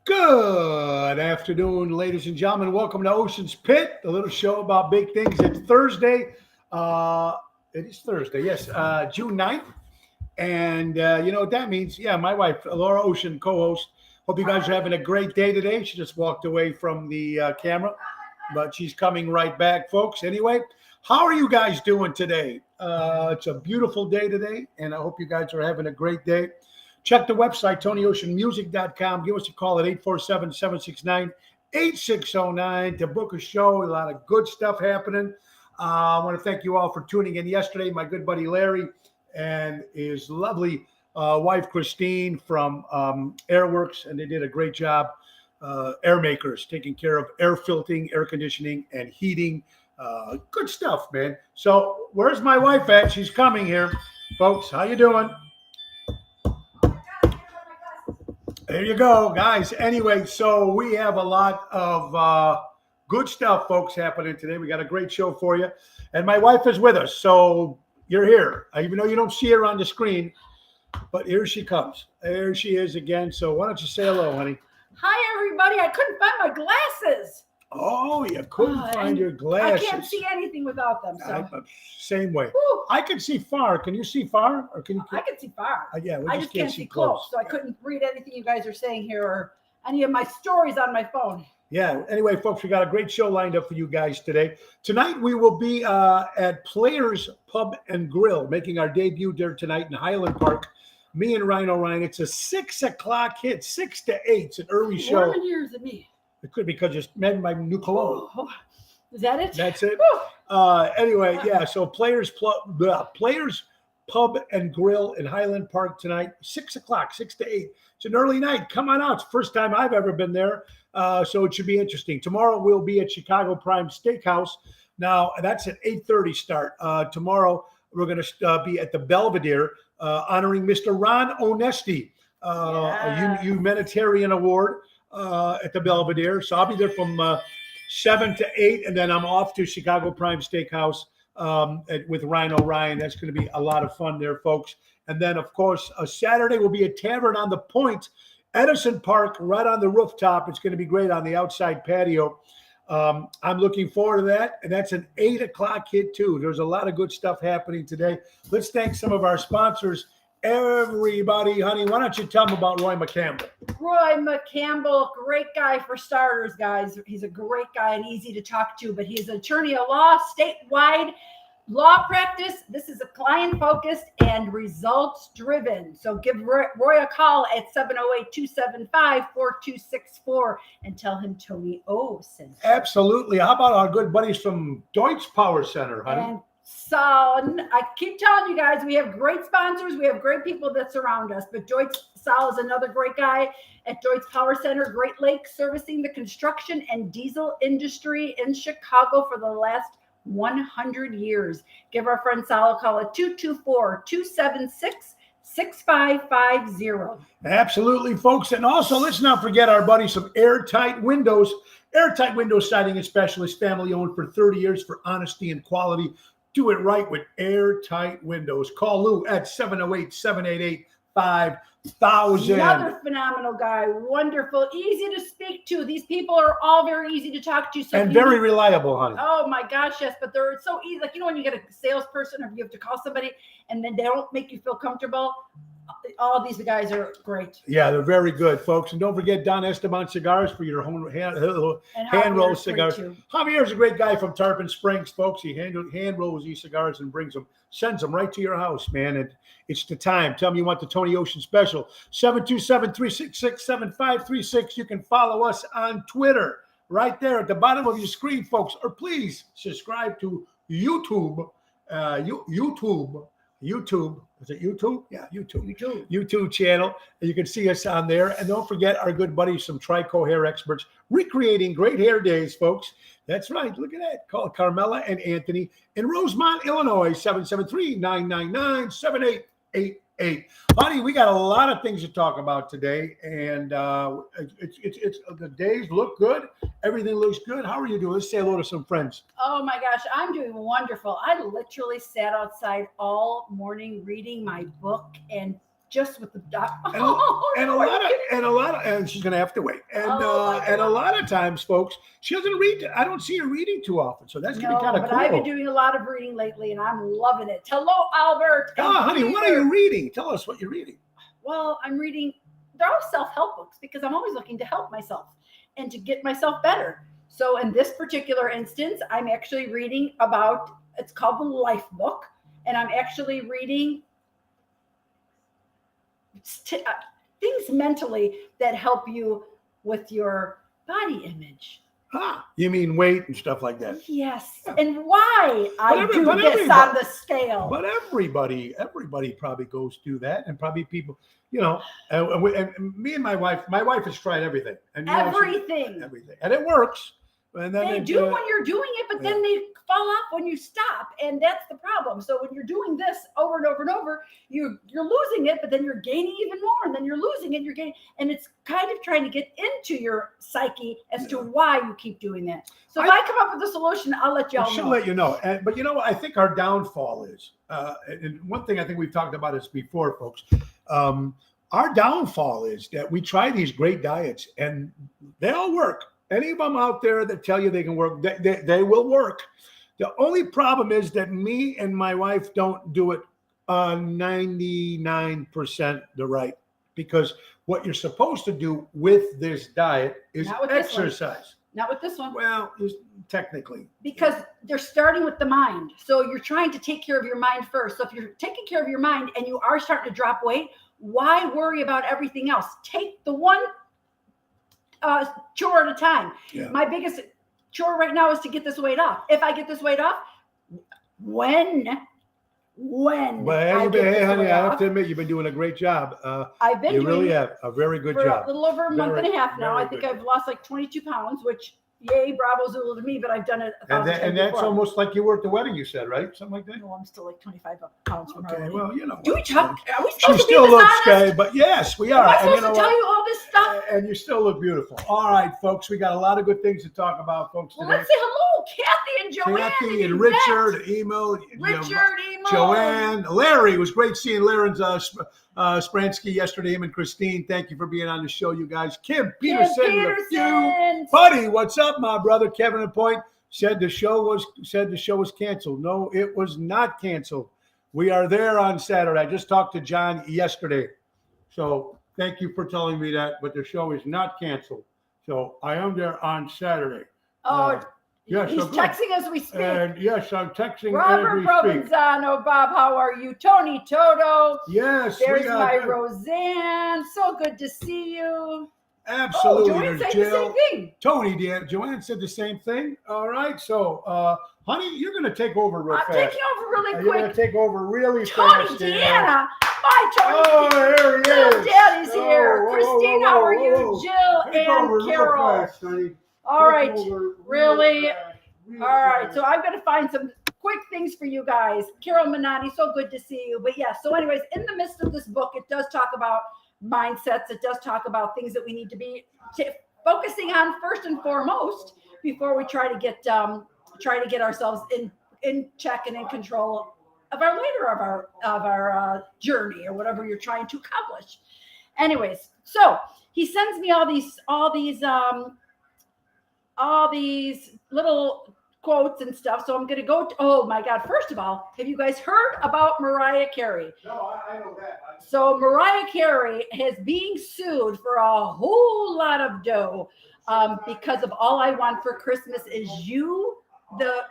Good afternoon, ladies and gentlemen. Welcome to Ocean's Pit, a little show about big things. It's Thursday. It is Thursday, yes, June 9th. And you know what that means? Yeah, my wife, Laura Ocean, co host. Hope you guys are having a great day today. She just walked away from the camera, but she's coming right back, folks. Anyway, how are you guys doing today? It's a beautiful day today, and I hope you guys are having a great day. Check the website, TonyOceanMusic.com. Give us a call at 847-769-8609 to book a show. A lot of good stuff happening. I want to thank you all for tuning in yesterday. My good buddy Larry and his lovely wife Christine from Airworks, and they did a great job. Air makers taking care of air filtering, air conditioning, and heating. Good stuff, man. So where's my wife at? She's coming here, folks. How you doing? There you go, guys. Anyway, so we have a lot of good stuff, folks, happening today. We got a great show for you. And my wife is with us, so you're here. Even though you don't see her on the screen, but here she comes. There she is again. So why don't you say hello, honey? Hi, everybody. I couldn't find my glasses. Oh, you couldn't find your glasses. I can't see anything without them. So. Same way. Whew. I can see far. Can you see far? Or can you? I can see far. Yeah, I just can't see close. So I couldn't read anything you guys are saying here or any of my stories on my phone. Yeah. Anyway, folks, we got a great show lined up for you guys today. Tonight we will be at Players Pub and Grill, making our debut there tonight in Highland Park. Me and Rhino Ryan. It's a 6 o'clock hit, 6 to 8. It's an early show. More years than me. It could be because it's made my new cologne. Oh, is that it? That's it. Anyway, yeah. So Players Pub and Grill in Highland Park tonight, 6 o'clock, 6 to 8. It's an early night. Come on out. It's the first time I've ever been there. So it should be interesting. Tomorrow we'll be at Chicago Prime Steakhouse. Now, that's at 8:30 start. Tomorrow we're going to be at the Belvedere honoring Mr. Ron Onesti, a humanitarian award at the Belvedere. So I'll be there from 7 to 8, and then I'm off to Chicago Prime Steakhouse with Rhino Ryan. That's going to be a lot of fun there, folks. And then, of course, Saturday will be a Tavern on the Point, Edison Park, right on the rooftop. It's going to be great on the outside patio. I'm looking forward to that. And that's an 8 o'clock hit, too. There's a lot of good stuff happening today. Let's thank some of our sponsors. Everybody, honey, why don't you tell them about Roy McCampbell? Roy McCampbell, great guy for starters, guys. He's a great guy and easy to talk to, but he's an attorney of law, statewide law practice. This is a client-focused and results-driven. So give Roy a call at 708-275-4264 and tell him Tony O sent you. Absolutely. How about our good buddies from Deutsch Power Center, honey? And so I keep telling you guys, we have great sponsors. We have great people that surround us. But Deutsch Sal is another great guy at Deutsch Power Center, Great Lakes, servicing the construction and diesel industry in Chicago for the last 100 years. Give our friend Sal a call at 224-276-6550. Absolutely, folks. And also, let's not forget our buddies from Airtight Windows. Airtight Window Siding and Specialist, family owned for 30 years for honesty and quality. Do it right with Airtight Windows. Call Lou at 708-788-5000. Another phenomenal guy. Wonderful. Easy to speak to. These people are all very easy to talk to. So and very reliable, honey. Oh, my gosh, yes. But they're so easy. Like, when you get a salesperson or you have to call somebody and then they don't make you feel comfortable. All these guys are great. Yeah, they're very good, folks. And don't forget Don Esteban Cigars for your hand roll cigars. Javier's a great guy from Tarpon Springs, folks. He hand rolls these cigars and sends them right to your house, man. And it's the time. Tell me you want the Tony Ocean special. 727-366-7536. You can follow us on Twitter right there at the bottom of your screen, folks. Or please subscribe to YouTube. YouTube. Is it YouTube? Yeah, YouTube channel. And you can see us on there. And don't forget our good buddies from Trico Hair Experts, recreating great hair days, folks. That's right. Look at that. Call Carmela and Anthony in Rosemont, Illinois, 773-999-7888. Honey, we got a lot of things to talk about today. And it's the days look good. Everything looks good. How are you doing? Let's say hello to some friends. Oh my gosh, I'm doing wonderful. I literally sat outside all morning reading my book and just with the And a lot of, and she's gonna have to wait. And Oh, my and a God. lot of times, folks, she doesn't read. I don't see her reading too often, so that's gonna No, be kind of but cool. I've been doing a lot of reading lately, and I'm loving it. Hello, Albert. and Oh, honey, what are Peter. you reading? Tell us what you're reading. Well, I'm reading. They're all self-help books because I'm always looking to help myself and to get myself better. So in this particular instance, I'm actually reading about. It's called the Life Book, and I'm actually reading things mentally that help you with your body image. Ah, you mean weight and stuff like that. Yes, and why I But do this everybody- on the scale. But everybody probably goes through that, and probably people, you know, and me and my wife has tried everything, and you know, Everything. everything, and it works. And then They it, do when you're doing it, but then they fall off when you stop, and that's the problem. So when you're doing this over and over and over, you're losing it, but then you're gaining even more, and then you're losing it, you're gaining, and it's kind of trying to get into your psyche as to why you keep doing that. So if I come up with a solution, I'll let y'all she'll know. let you know. But you know what? I think our downfall is, and one thing I think we've talked about this before, folks. Our downfall is that we try these great diets, and they all work. Any of them out there that tell you they can work, they will work. The only problem is that me and my wife don't do it 99% the right, because what you're supposed to do with this diet is Not with this one. exercise. Not with this one. Well, technically. Because they're starting with the mind. So you're trying to take care of your mind first. So if you're taking care of your mind and you are starting to drop weight, why worry about everything else? Take the one chore at a time. Yeah. My biggest chore right now is to get this weight off. If I get this weight off, when Well, I get this hey, honey, weight I have off, to admit, you've been doing a great job. I've been You doing really it have a very good for job. a little over a month Very, and a half now. very I think good. I've lost like 22 pounds, which yay, bravo Zulu to me, but I've done it a thousand times And that's before. almost like you were at the wedding, you said, right? Something like that? No, I'm still like 25 pounds from Okay, her. well, you know. Do we what, talk? Are we She supposed to be still this looks honest? gay, but yes, we Am are. I And supposed you know to tell what? you all this stuff? And you still look beautiful. All right, folks, we got a lot of good things to talk about, folks, Well, today. let's say hello, Kathy and Joanne. Kathy and Yvette. Richard, Emo, Richard, Emo. Joanne, Larry. It was great seeing Larry Spransky yesterday. Him and Christine. Thank you for being on the show, you guys. Kim Peterson. Kim with a few. Peterson. Buddy, what's up, my brother? Kevin and Point said the show was canceled. No, it was not canceled. We are there on Saturday. I just talked to John yesterday. So thank you for telling me that, but the show is not canceled. So I am there on Saturday. Oh, yes, he's so good. texting as we speak. And yes, I'm texting Robert as we speak. Provenzano, Bob, how are you? Tony Toto. Yes, There's we my are. Roseanne. So good to see you. Absolutely. Oh, Joanne There's said the Jill. same thing. Tony did. Joanne said the same thing. All right. So, honey, you're going to take over real I'm fast. taking over really You're going to quick. take over really Tony fast. Deanna. Hi, Tony. Oh, there he Little is. Daddy's Oh, here. whoa, whoa, Christine, whoa, how are whoa, you? whoa. Jill Take over and real Carol. fast, honey. All Take right. over real Really? fast, real All right. fast. So I'm going to find some quick things for you guys. Carol Manati, so good to see you. But yeah, so anyways, in the midst of this book, it does talk about mindsets. It does talk about things that we need to be focusing on first and foremost before we try to get ourselves in check and in control of our journey or whatever you're trying to accomplish. Anyways, so he sends me all these little quotes and stuff. So I'm going to go to, oh my God. First of all, have you guys heard about Mariah Carey? No, I know that. So Mariah Carey is being sued for a whole lot of dough because of All I Want for Christmas Is You. The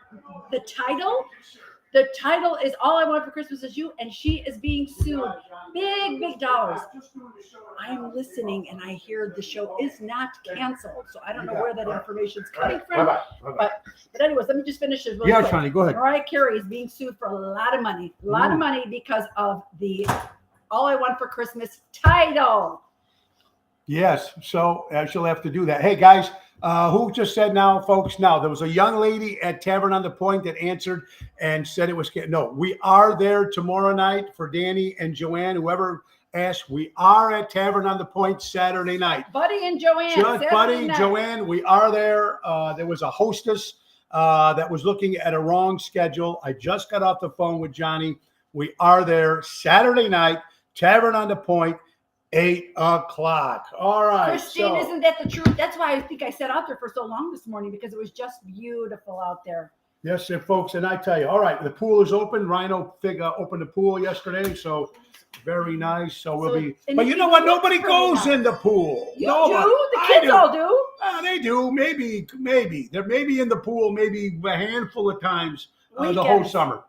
title is All I Want for Christmas Is You, and she is being sued. Big dollars. I'm listening and I hear the show is not canceled. So I don't know where that information is coming from. Bye-bye. But anyways, let me just finish this really Yeah, quick. Johnny, go ahead. Mariah Carey is being sued for a lot of money. Because of the All I Want for Christmas title. Yes, so she'll have to do that. Hey, guys, who just said now, folks? Now, there was a young lady at Tavern on the Point that answered and said it was no. We are there tomorrow night for Danny and Joanne. Whoever asked, we are at Tavern on the Point Saturday night. Buddy and Joanne. Just Saturday Buddy, night. Joanne, we are there. There was a hostess that was looking at a wrong schedule. I just got off the phone with Johnny. We are there Saturday night. Tavern on the Point, 8 o'clock. All right. Christine, so, isn't that the truth? That's why I think I sat out there for so long this morning, because it was just beautiful out there. yes, sir, folks. And I tell you, all right, the pool is open. Rhino opened the pool yesterday. So very nice. So we'll be. and But it you know what? looks Nobody pretty goes nice. in the pool. You Nobody. do? The I kids do. all do? They do. Maybe. They're maybe in the pool, maybe a handful of times the whole Weekends. summer.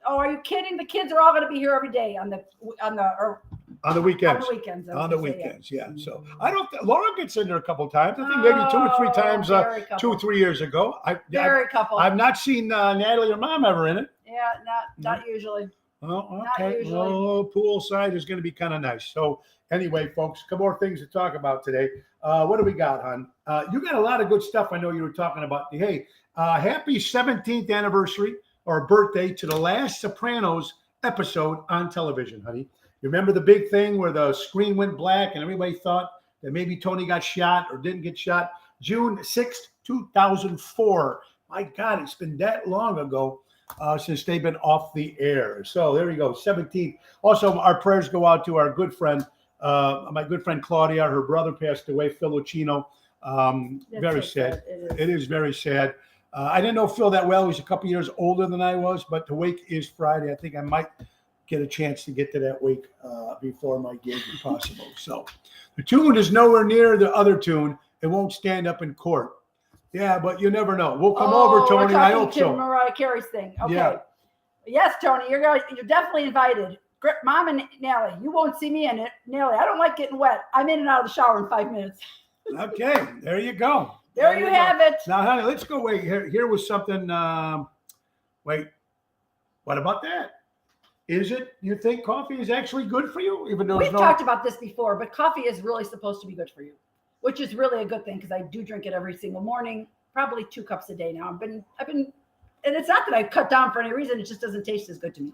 Oh, are you kidding? The kids are all going to be here every day on the On the on weekends. the weekends. I was On the gonna say, yeah. weekends, yeah. So I don't. Laura gets in there a couple times. I think maybe 2 or 3 times, very couple. 2 or 3 years ago. Very couple. I've not seen Natalie or Mom ever in it. Yeah, not usually. Oh, Not okay. usually. Well, poolside is going to be kind of nice. So anyway, folks, a couple more things to talk about today. What do we got, hon? You got a lot of good stuff. I know you were talking about. Hey, happy 17th anniversary or birthday to the last Sopranos episode on television, honey. You remember the big thing where the screen went black and everybody thought that maybe Tony got shot or didn't get shot? June 6th, 2004. My God, it's been that long ago since they've been off the air. So there we go, 17th. Also, our prayers go out to our good friend, my good friend Claudia. Her brother passed away, Phil Lucchino. Very so sad. It is. It is very sad. I didn't know Phil that well. He's a couple years older than I was, but the wake is Friday. I think I might get a chance to get to that wake before my gig if possible. So the tune is nowhere near the other tune. It won't stand up in court. Yeah, but you never know. We'll come over, Tony. I hope to so. Mariah Carey's thing. Okay. Yeah. Yes, Tony, you're definitely invited. Mom and Nellie, you won't see me in it. Nellie, I don't like getting wet. I'm in and out of the shower in 5 minutes. Okay, there you go. There you have it. Now, honey, let's go. Wait, here was something. Wait, what about that? Is it, you think coffee is actually good for you? Even though We've talked about this before, but coffee is really supposed to be good for you, which is really a good thing because I do drink it every single morning, probably 2 cups a day now. I've been, and it's not that I cut down for any reason. It just doesn't taste as good to me.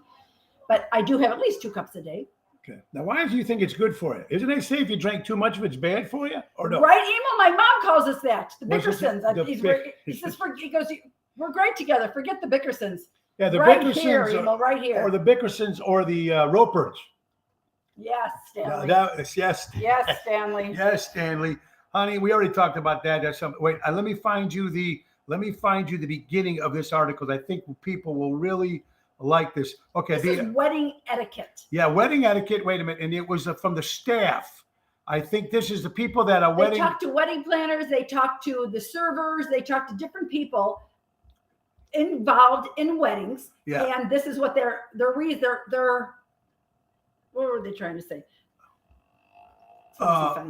But I do have at least 2 cups a day. Okay. Now, why do you think it's good for you? Isn't it say if you drink too much of it's bad for you, or no? Right, Emil? My mom calls us that. The What's it- Bickersons. He says, he goes, we're great together. Forget the Bickersons. Yeah, the right Bickersons, here, Emil, right here. or the Bickersons, or the Ropers. Yes, Stanley. Yes, Yes, Stanley. yes, Stanley. Honey, we already talked about that. That's something. Wait, let me find you the beginning of this article. I think people will really like this. Okay, This is wedding etiquette. yeah, wedding etiquette. Wait a minute, and it was from the staff. I think this is the people that are wedding. They talk to wedding planners. They talk to the servers. They talk to different people involved in weddings. Yeah. And this is what they're what were they trying to say?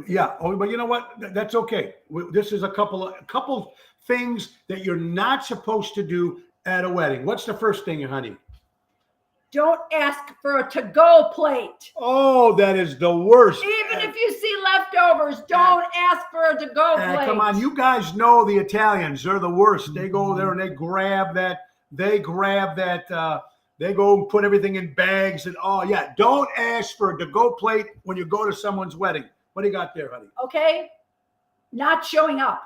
Yeah. Oh, but you know what? That's okay. This is a couple things that you're not supposed to do at a wedding. What's the first thing, honey? Don't ask for a to-go plate. Oh, that is the worst. Even if you see leftovers, don't ask for a to-go plate. Come on, you guys know the Italians. They're the worst. They go there and they grab that. They go and put everything in bags. And oh, yeah. Don't ask for a to-go plate when you go to someone's wedding. What do you got there, honey? Okay? Not showing up.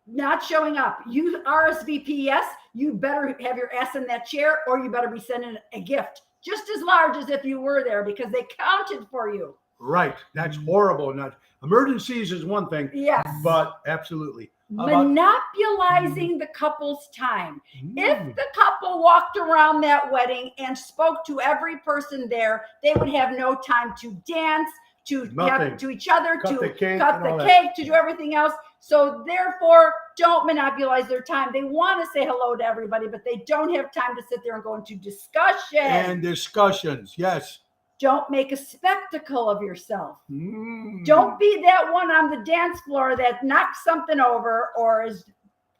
Not showing up. You RSVP, yes, you better have your ass in that chair, or you better be sending a gift just as large as if you were there, because they counted for you. Right. That's horrible. Not emergencies is one thing. Yes. But absolutely. How about- Monopolizing the couple's time. If the couple walked around that wedding and spoke to every person there, they would have no time to dance, to Nothing. have to each other, Cut to the cake cut and all the that. cake, to do everything else. So therefore, don't monopolize their time. They want to say hello to everybody, but they don't have time to sit there and go into discussion. And discussions. Yes. Don't make a spectacle of yourself. Mm. Don't be that one on the dance floor that knocks something over or is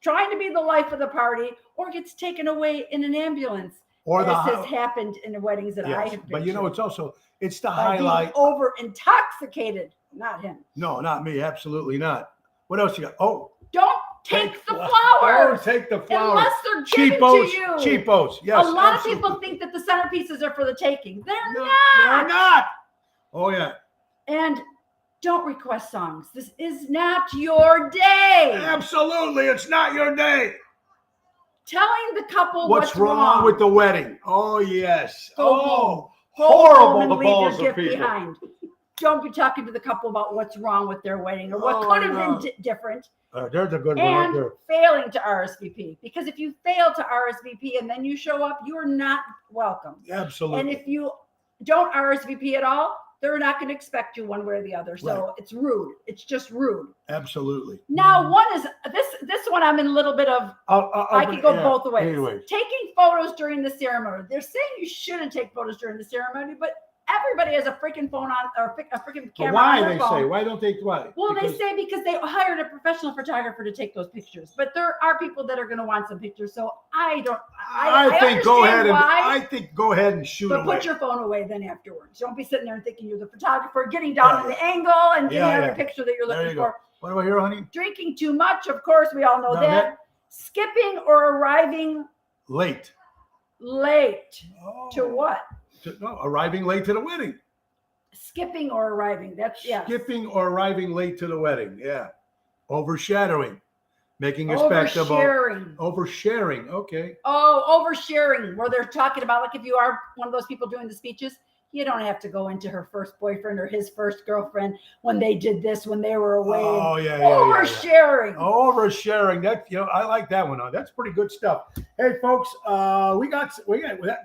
trying to be the life of the party or gets taken away in an ambulance. Or This the has happened in the weddings that I yes. have been But you know, to. it's the By being highlight. over intoxicated, not him. No, not me. Absolutely not. What else you got? Oh, Don't take the flowers. flowers. Take the flowers. Unless they're given Cheapos. to you. Cheapos. Yes. A lot absolutely. of people think that the centerpieces are for the taking. They're No, not. they're not. Oh yeah. And don't request songs. This is not your day. Absolutely, it's not your day. Telling the couple What's wrong with the wedding? Oh yes. Go home. Horrible, and the leave balls your of gift people. behind. Don't be talking to the couple about what's wrong with their wedding or what could have been different. There's a good one right And there. failing to RSVP, because if you fail to RSVP and then you show up, you are not welcome. Absolutely. And if you don't RSVP at all, they're not going to expect you one way or the other. So it's rude. It's just rude. Absolutely. Now, one is this one. I'm in a little bit of. I could go both ways. Anyways. Taking photos during the ceremony. They're saying you shouldn't take photos during the ceremony, but everybody has a freaking phone on or a freaking camera. Why on their they phone. say? Why don't they? Why? Well, they say because they hired a professional photographer to take those pictures, but there are people that are going to want some pictures. So I don't. I think go ahead why, go ahead and shoot but away. put your phone away then afterwards. Don't be sitting there and thinking you're the photographer, getting down on the angle and getting every picture that you're looking for. What do I hear, honey? Drinking too much, of course, we all know that. Skipping or arriving late. To what? Arriving late to the wedding. Skipping or arriving. That's Skipping or arriving late to the wedding. Yeah. Overshadowing. Making a spectacle. Oversharing. Okay. Oh, oversharing, where they're talking about, like, if you are one of those people doing the speeches, you don't have to go into her first boyfriend or his first girlfriend when they did this, when they were away. Oh, yeah. Oversharing. Oversharing. That, I like that one. That's pretty good stuff. Hey, folks, we got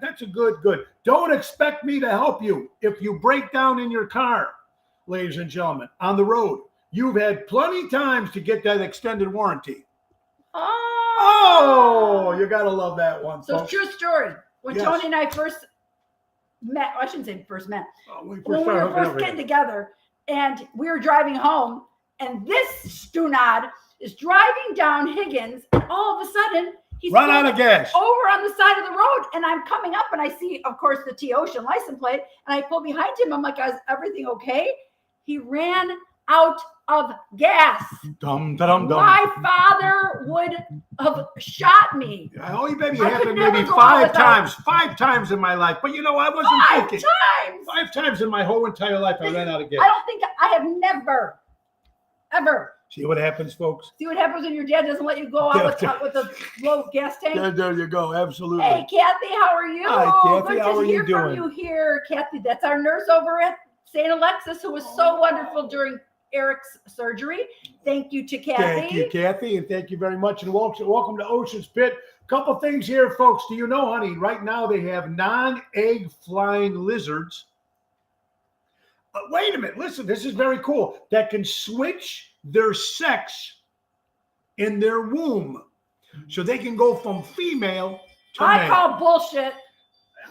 that's a good. Don't expect me to help you if you break down in your car, ladies and gentlemen, on the road. You've had plenty times to get that extended warranty. Oh, you got to love that one. So, folks. true story. When Tony and I first met, I shouldn't say first met. When we were first getting together and we were driving home, and this Stunad is driving down Higgins, and all of a sudden, he's run out of gas over on the side of the road, and I'm coming up and I see, of course, the T-Ocean license plate, and I pull behind him. I'm like, is everything okay? He ran out of gas. My father would have shot me. Oh, baby, it happened maybe 5 times. 5 times in my life. But I wasn't thinking. 5 times in my whole entire life I ran out of gas. I don't think I have never, ever. See what happens, folks? See what happens when your dad doesn't let you go out with a low gas tank? There you go. Absolutely. Hey, Kathy, how are you? Hi, Kathy. Good how to are hear you doing? from you here, Kathy. That's our nurse over at St. Alexis, who was so wonderful during Eric's surgery. Thank you to Kathy. Thank you, Kathy, and thank you very much. And welcome to Ocean's Pit. Couple things here, folks. Do you know, honey, right now they have non-egg flying lizards. Wait a minute. Listen, this is very cool. That can switch their sex in their womb. So they can go from female to male. I call bullshit.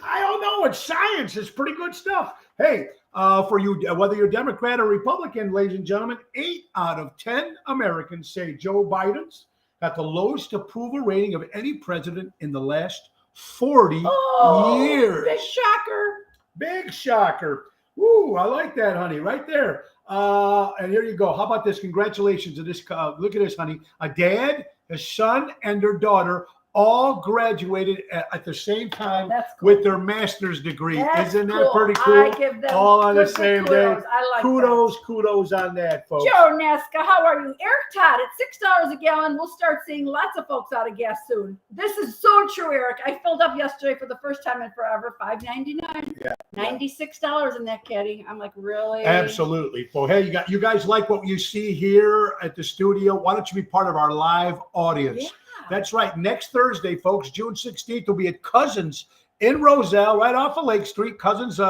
I don't know. It's science. It's pretty good stuff. Hey, for you, whether you're Democrat or Republican, ladies and gentlemen, 8 out of 10 Americans say Joe Biden's got the lowest approval rating of any president in the last 40 years. Big shocker. Big shocker. Ooh, I like that, honey, right there. And here you go. How about this? Congratulations to this. Look at this, honey. A dad, a son, and their daughter all graduated at the same time with their master's degree. Isn't that pretty cool? I give them all on the same day. I like kudos on that, folks. Joe Nesca, how are you? Eric Todd, at $6 a gallon, we'll start seeing lots of folks out of gas soon. This is so true, Eric. I filled up yesterday for the first time in forever, $5.99. Yeah. $96 in that caddy. I'm like, really? Absolutely. So, hey, you guys like what you see here at the studio? Why don't you be part of our live audience? Yeah. That's right. Next Thursday, folks, June 16th, will be at Cousins in Roselle, right off of Lake Street. Cousins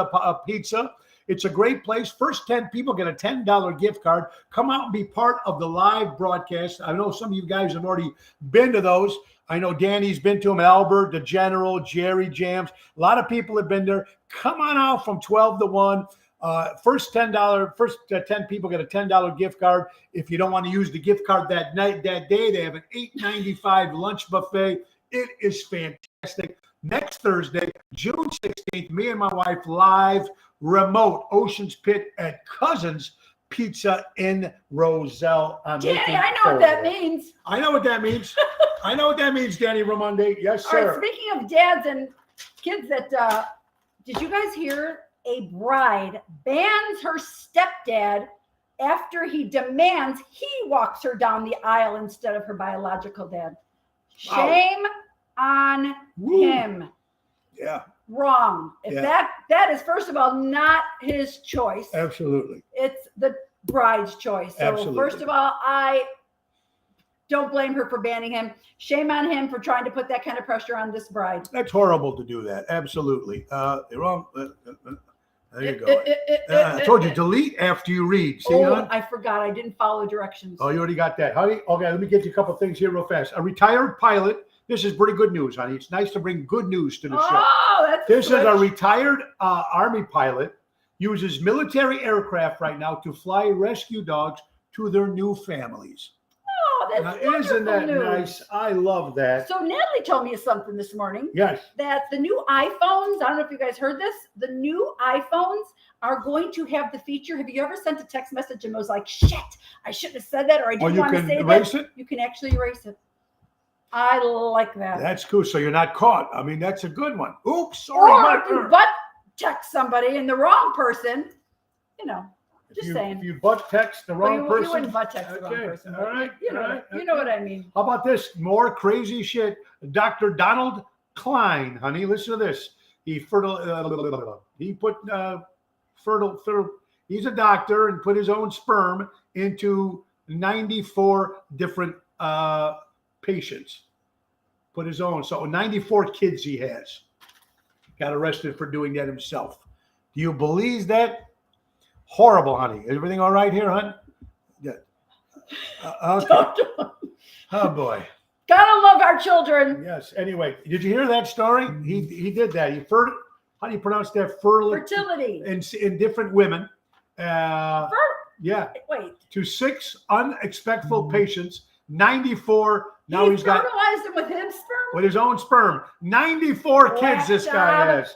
Pizza. It's a great place. First 10 people get a $10 gift card. Come out and be part of the live broadcast. I know some of you guys have already been to those. I know Danny's been to them, Albert, the General, Jerry Jams. A lot of people have been there. Come on out from 12 to 1. First 10 people get a $10 gift card. If you don't want to use the gift card that day, they have an $8.95 lunch buffet. It is fantastic. Next Thursday, June 16th, me and my wife live remote Ocean's Pit at Cousins Pizza in Roselle. Danny, I know what that means. I know what that means. I know what that means, Danny Raimondi. Yes, sir. All right, speaking of dads and kids that, did you guys hear a bride bans her stepdad after he demands he walks her down the aisle instead of her biological dad? Shame on him. Yeah. wrong. If Yeah. that is, first of all, not his choice. Absolutely. It's the bride's choice. So Absolutely. first of all, I don't blame her for banning him. Shame on him for trying to put that kind of pressure on this bride. That's horrible to do that. Absolutely. You're wrong. There you go. I told you, delete after you read. See, Oh, hon? I forgot. I didn't follow directions. Oh, you already got that. Honey, okay, let me get you a couple things here real fast. A retired pilot. This is pretty good news, honey. It's nice to bring good news to the show. Oh, that's This is a switch. retired Army pilot, uses military aircraft right now to fly rescue dogs to their new families. Oh, that's Now, wonderful isn't that news. nice? I love that. So Natalie told me something this morning. Yes. That the new iPhones, I don't know if you guys heard this, the new iPhones are going to have the feature. Have you ever sent a text message and was like, shit, I shouldn't have said that, or I Or didn't you want to can say erase that? it? You can actually erase it. I like that. That's cool. So you're not caught. I mean, that's a good one. Oops, sorry. Or my if you turn. butt text somebody and the wrong person, you know, just saying. If you butt text the Well, wrong you person. wouldn't butt text the wrong Okay, person. all right, You know, all right, you know what I mean. How about this? More crazy shit. Dr. Donald Klein, honey, listen to this. He put he's a doctor and put his own sperm into 94 different patients. Put his own. So 94 kids he has. Got arrested for doing that himself. Do you believe that? Horrible, honey. Everything all right here, hon? Yeah. Okay. Oh boy. Gotta love our children. Yes. Anyway, did you hear that story? He did that. How do you pronounce that? Fertility. In different women. Yeah. Wait. To 6 unexpected patients. 94. Now He he's got fertilized them with his sperm? with his own sperm. 94 kids Black this guy job. has.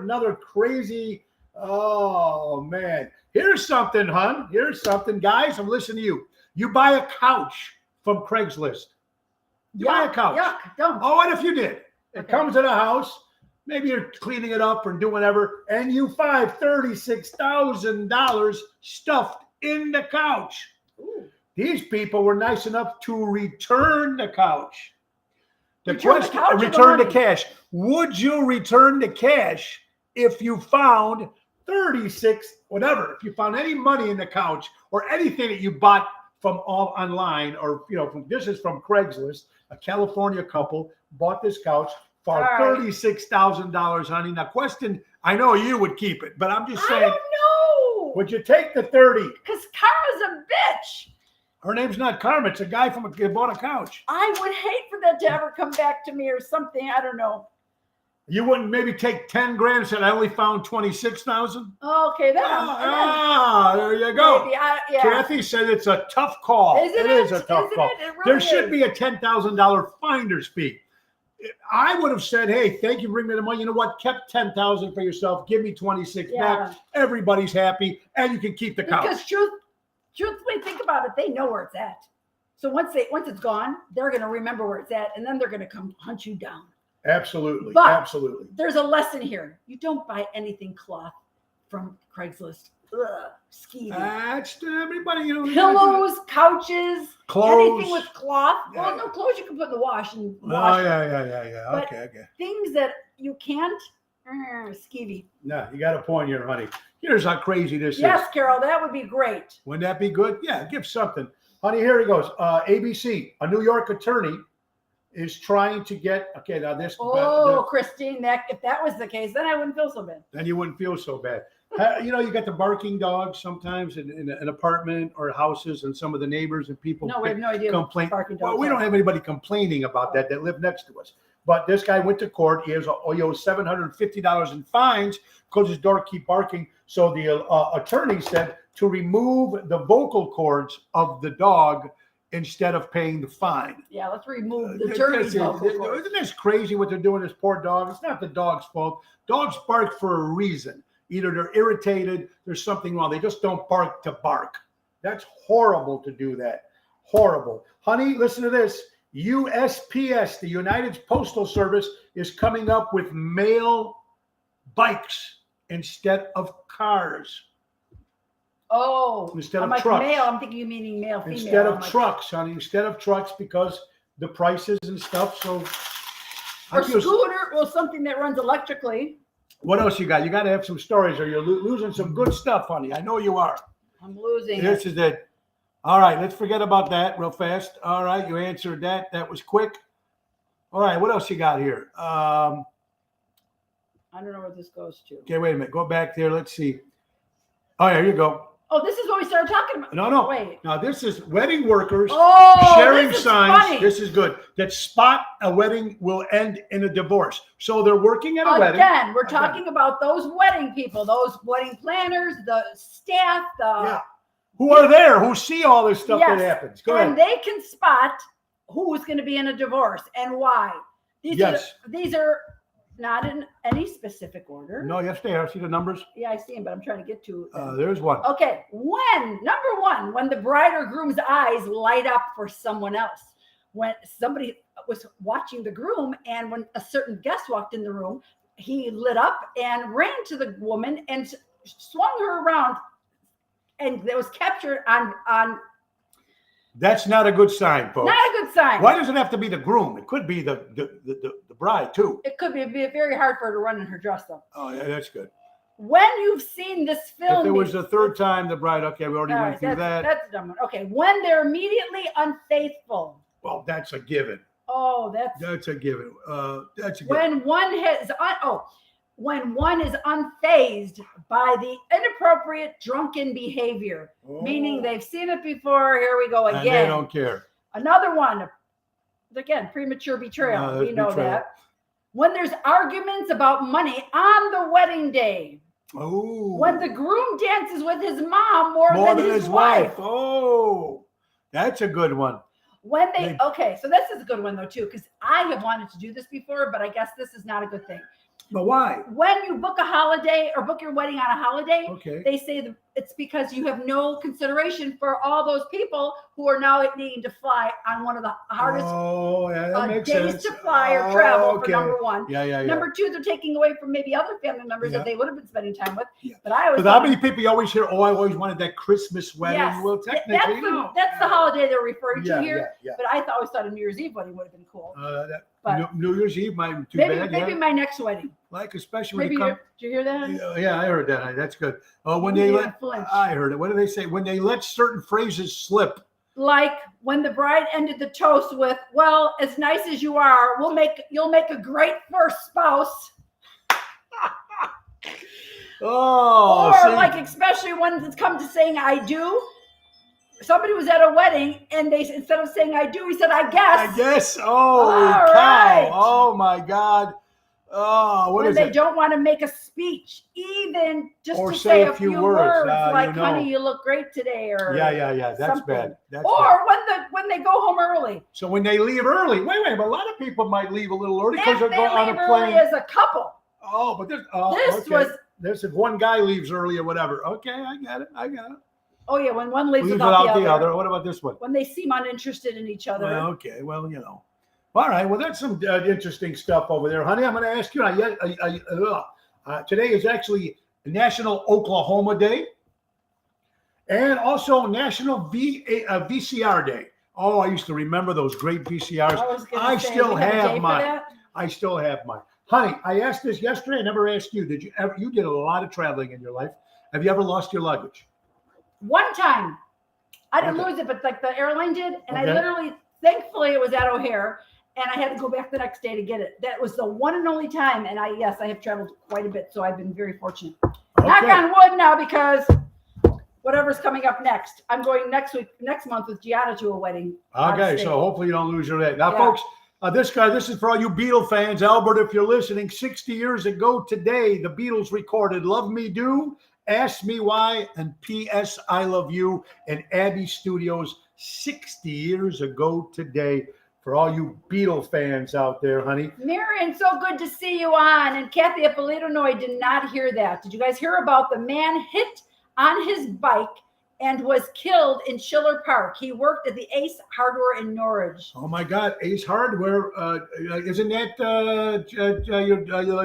Another crazy. Oh man. Here's something, hon. Here's something, guys. I'm listening to you. You buy a couch from Craigslist. You buy a couch. Yuck, don't. Oh, what if you did? It Okay. comes in a house. Maybe you're cleaning it up or doing whatever, and you find $36,000 stuffed in the couch. Ooh. These people were nice enough to return the couch. Return the couch or the return the money? cash. Would you return the cash if you found 36, whatever, if you found any money in the couch or anything that you bought from all online, or this is from Craigslist, a California couple bought this couch for All right. $36,000, honey. Now, question, I know you would keep it, but I'm just I saying, don't know. would you take the 30? Because Kara's a bitch. Her name's not Carmen. It's a guy from bought a couch. I would hate for that to ever come back to me or something. I don't know. You wouldn't maybe take 10 grand and said, I only found 26,000? Okay, then. There you go. Maybe, yeah. Kathy said it's a tough call. Isn't It is a tough Isn't call. it? It really There should is. be a $10,000 finder's fee. I would have said, hey, thank you, bring me the money. You know what? Kept 10,000 for yourself. Give me 26 back. Everybody's happy, and you can keep the couch. Because truthfully, think about it. They know where it's at. So once it's gone, they're going to remember where it's at, and then they're going to come hunt you down. Absolutely. But- Absolutely. There's a lesson here. You don't buy anything cloth from Craigslist. Ugh, skeevy. That's everybody, Pillows, couches, clothes. anything with cloth. Yeah. Well, no, clothes you can put in the wash and Oh, wash. yeah. But- Okay. Things that you can't, skeevy. No, you got a point here, honey. Here's how crazy this is. Yes, Carol, that would be great. Wouldn't that be good? Yeah, give something. Honey, here he goes. ABC, a New York attorney is trying to get, now this, Oh, Christine, if that was the case, then I wouldn't feel so bad. then you wouldn't feel so bad. You got the barking dogs sometimes in an apartment or houses, and some of the neighbors and people No, we have no idea. what complain. barking Well, dogs we don't are. have anybody complaining about that live next to us. But this guy went to court. He owes $750 in fines because his dog keep barking. So the attorney said to remove the vocal cords of the dog instead of paying the fine. Yeah, let's remove the attorney's vocal cords. Isn't this crazy what they're doing to this poor dog? It's not the dog's fault. Dogs bark for a reason. Either they're irritated, there's something wrong. They just don't bark to bark. That's horrible to do that. Horrible. Honey, listen to this. USPS, the United Postal Service, is coming up with mail bikes instead of cars. Oh, Instead I'm of like trucks. male. I'm thinking you meaning male, female. Instead I'm of like, trucks, honey. Instead of trucks, because the prices and stuff. So Or scooter, or something that runs electrically. What else you got? You got to have some stories, or you're losing some good stuff, honey. I know you are. I'm losing. This is it. All right, let's forget about that real fast. All right, you answered that. That was quick. All right, what else you got here? I don't know where this goes to. Okay, wait a minute. Go back there. Let's see. Oh, here you go. Oh, this is what we started talking about. No. Wait. Now, this is wedding workers sharing sharing signs. Funny. This is good. That spot a wedding will end in a divorce. So they're working at a wedding. Again, we're talking about those wedding people, those wedding planners, the staff, who are there, who see all this stuff that happens. Go and ahead. they can spot who's going to be in a divorce and why. These are not in any specific order. No, yes, they are. See the numbers? Yeah, I see them, but I'm trying to get to them. There's one. Okay, number one, when the bride or groom's eyes light up for someone else. When somebody was watching the groom, and when a certain guest walked in the room, he lit up and ran to the woman and swung her around, and that was captured on. That's not a good sign, folks. Not a good sign. Why does it have to be the groom? It could be the bride too. It could be very hard for her to run in her dress, though. Oh, yeah, that's good. When you've seen this film, If it was the third time, the bride. Okay, we already went through that. That's a dumb one. Okay, when they're immediately unfaithful. Well, that's a given. Oh, that's a given. That's a given. When one is unfazed by the inappropriate drunken behavior, meaning they've seen it before. Here we go again. And they don't care. Another one, again, premature betrayal. We know that. When there's arguments about money on the wedding day. Oh. When the groom dances with his mom more than his wife. Oh, that's a good one. When okay, so this is a good one though too, because I have wanted to do this before, but I guess this is not a good thing. But why? When you book a holiday or book your wedding on a holiday, they say that it's because you have no consideration for all those people who are now needing to fly on one of the hardest days to fly or travel, for number one. Yeah. Number two, they're taking away from maybe other family members that they would have been spending time with. Yeah. But I always. But how many people you always hear? Oh, I always wanted that Christmas wedding. Yes. Well, technically, that's the holiday they're referring to here. Yeah. But I always thought a New Year's Eve wedding would have been cool. New Year's Eve might be too bad. Maybe my next wedding. Like especially maybe when you come. Did you hear that? Yeah, I heard that. That's good. Oh, when they I heard it. What do they say? When they let certain phrases slip. Like when the bride ended the toast with, "Well, as nice as you are, you'll make a great first spouse." Especially when it's come to saying "I do." Somebody was at a wedding and they, instead of saying "I do," he said "I guess." I guess. Oh, cow! Right. Oh my God! Oh, what when is they it? don't want to make a speech, even just or to say a few words like, you know. "Honey, you look great today," or yeah. That's something. Bad. That's or bad. when they go home early. So when they leave early, wait, but a lot of people might leave a little early because they're going on a plane. Early as a couple. Oh, but this if one guy leaves early or whatever. Okay, I got it. Oh yeah, when one leaves without the other. What about this one? When they seem uninterested in each other. Well, okay, well, you know. All right, well, that's some interesting stuff over there, honey. I'm going to ask you. Today is actually National Oklahoma Day, and also National VCR Day. Oh, I used to remember those great VCRs. I still have mine. Honey, I asked this yesterday. I never asked you. Did you ever? You did a lot of traveling in your life. Have you ever lost your luggage? One time, I didn't lose it, but like the airline did, and I literally, thankfully, it was at O'Hare, and I had to go back the next day to get it. That was the one and only time, and I have traveled quite a bit, so I've been very fortunate. Knock on wood now, because whatever's coming up next, I'm going next month with Gianna to a wedding. Okay, so hopefully you don't lose your leg. Now, folks, this is for all you Beatle fans. Albert, if you're listening, 60 years ago today, the Beatles recorded Love Me Do, Ask Me Why, and P.S. I Love You in Abbey Studios 60 years ago today. For all you Beatle fans out there, honey. Marion, so good to see you on. And Kathy Ippolito, no, I did not hear that. Did you guys hear about the man hit on his bike and was killed in Schiller Park? He worked at the Ace Hardware in Norwich. Oh my God, Ace Hardware. Isn't that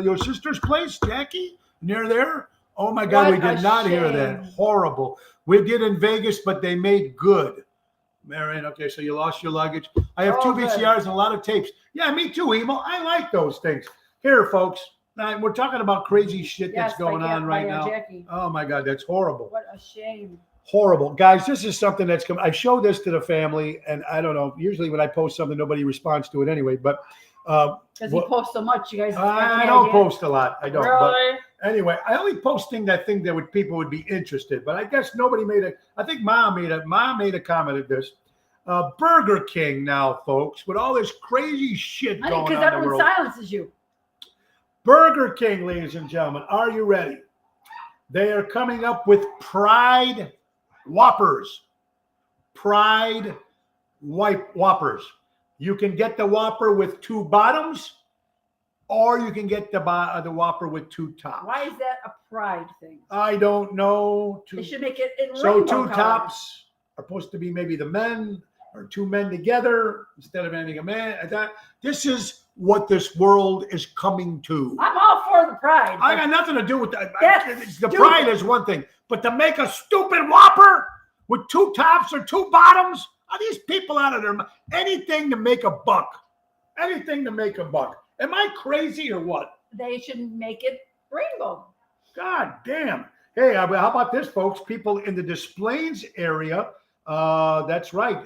your sister's place, Jackie? Near there? Oh my God, we did not hear that. Horrible. We did in Vegas, but they made good. Marion, okay, so you lost your luggage. I have Oh, two good. VCRs and a lot of tapes. Yeah, me too, Emo. I like those things. Here, folks. Now, we're talking about crazy shit Yes, that's going by on right now. Jackie. Oh my God, that's horrible. What a shame. Horrible. Guys, this is something that's come. I show this to the family, and I don't know. Usually when I post something, nobody responds to it anyway. But Because he what- posts so much, you guys. I don't post a lot. I don't. Really? But anyway, I only post things that think that people would be interested. But I guess nobody made a. I think Mom made a comment at this. Burger King now, folks, with all this crazy shit I going think on because in the everyone world. silences you. Burger King, ladies and gentlemen, are you ready? They are coming up with Pride Whoppers. Pride Whoppers. You can get the Whopper with 2 bottoms, or you can get the Whopper with 2 tops. Why is that a pride thing? I don't know. They should make it in So rainbow 2 colors. tops are supposed to be maybe the men, or 2 men together instead of having a man. This is what this world is coming to. I'm all for the pride. I got nothing to do with that. That's The stupid. pride is one thing, but to make a stupid Whopper with 2 tops or 2 bottoms, are these people out of their mind? Anything to make a buck. Anything to make a buck. Am I crazy or what? They should make it rainbow. God damn. Hey, how about this, folks? People in the Des Plaines area, that's right.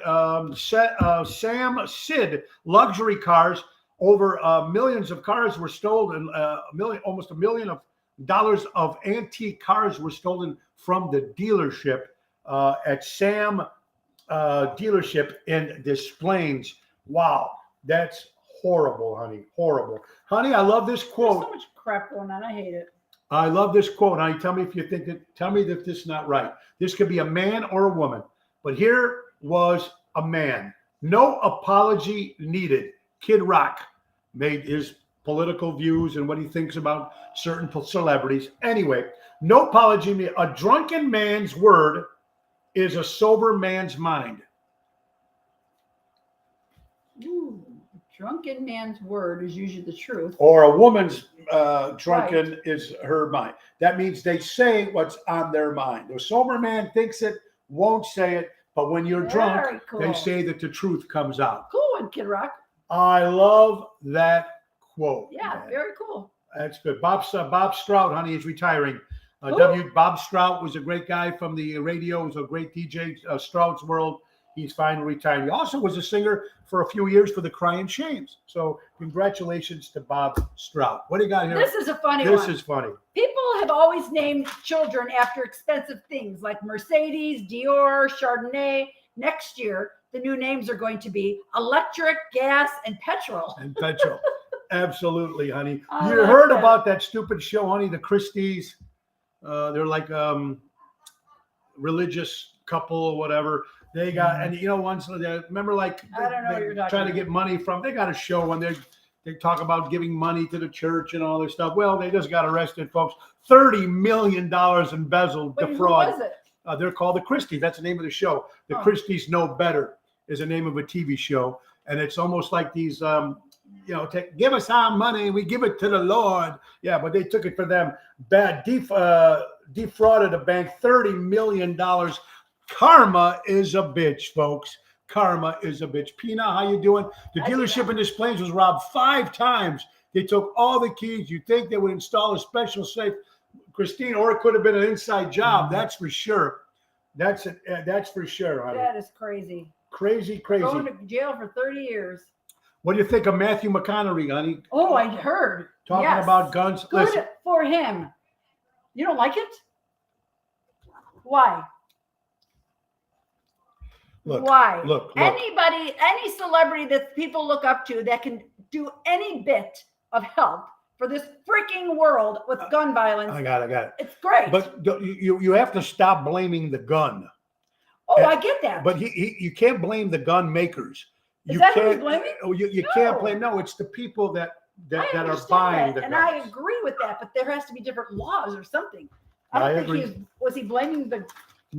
Sam Sid luxury cars. Over millions of cars were stolen. Almost $1 million of antique cars were stolen from the dealership at Sam dealership in Des Plaines. Wow, that's horrible, honey. Horrible, honey. I love this There's quote. so much crap going on. I hate it. I love this quote, honey. Tell me if you think that. Tell me if this is not right. This could be a man or a woman, but here was a man. No apology needed. Kid Rock made his political views and what he thinks about certain celebrities. Anyway, no apology needed. A drunken man's word is a sober man's mind. Ooh, drunken man's word is usually the truth. Or a woman's drunken is her mind. That means they say what's on their mind. The sober man thinks it, won't say it, but when you're drunk, Very cool. they say that the truth comes out. Cool one, Kid Rock. I love that quote. Yeah, man. very cool. That's good. Bob Strout, honey, is retiring. Who? Bob Strout was a great guy from the radio. Was a great DJ. Strout's World. He's finally retiring. He also was a singer for a few years for the Crying Shames. So congratulations to Bob Strout. What do you got here? This is a funny This one. is funny. People have always named children after expensive things like Mercedes, Dior, Chardonnay. Next year, the new names are going to be electric, gas, and petrol. And petrol. Absolutely, honey. I You like heard that. about that stupid show, honey, the Christies. They're like religious couple or whatever. They got, and you know, once they remember, like I don't know what you're talking trying to about. get money from. They got a show and they talk about giving money to the church and all this stuff. Well, they just got arrested, folks. $30 million embezzled, Wait, who defraud. was it? They're called the Christies. That's the name of the show. The Oh. Christies Know Better is the name of a TV show, and it's almost like these, give us our money, we give it to the Lord. Yeah, but they took it for them. Bad, defrauded a bank $30 million. Karma is a bitch, folks. Karma is a bitch. Pina, how you doing? The I see dealership in Des Plaines was robbed 5 times. They took all the keys. You think they would install a special safe, Christine, or it could have been an inside job. That's for sure. That's for sure, honey. That is crazy. Crazy. Going to jail for 30 years. What do you think of Matthew McConaughey, honey? Oh, I heard. Talking Yes. about guns. Good Listen, for him. You don't like it? Why? Why? look. Anybody, any celebrity that people look up to that can do any bit of help for this freaking world with gun violence, I got it. it's great. But you have to stop blaming the gun. oh, I get that. But you can't blame the gun makers. Is You that who he's can't. blaming? Oh, you No. can't blame. No, it's the people that I are understand buying that, the and guns. I agree with that. But there has to be different laws or something. I I don't think agree. was he blaming the?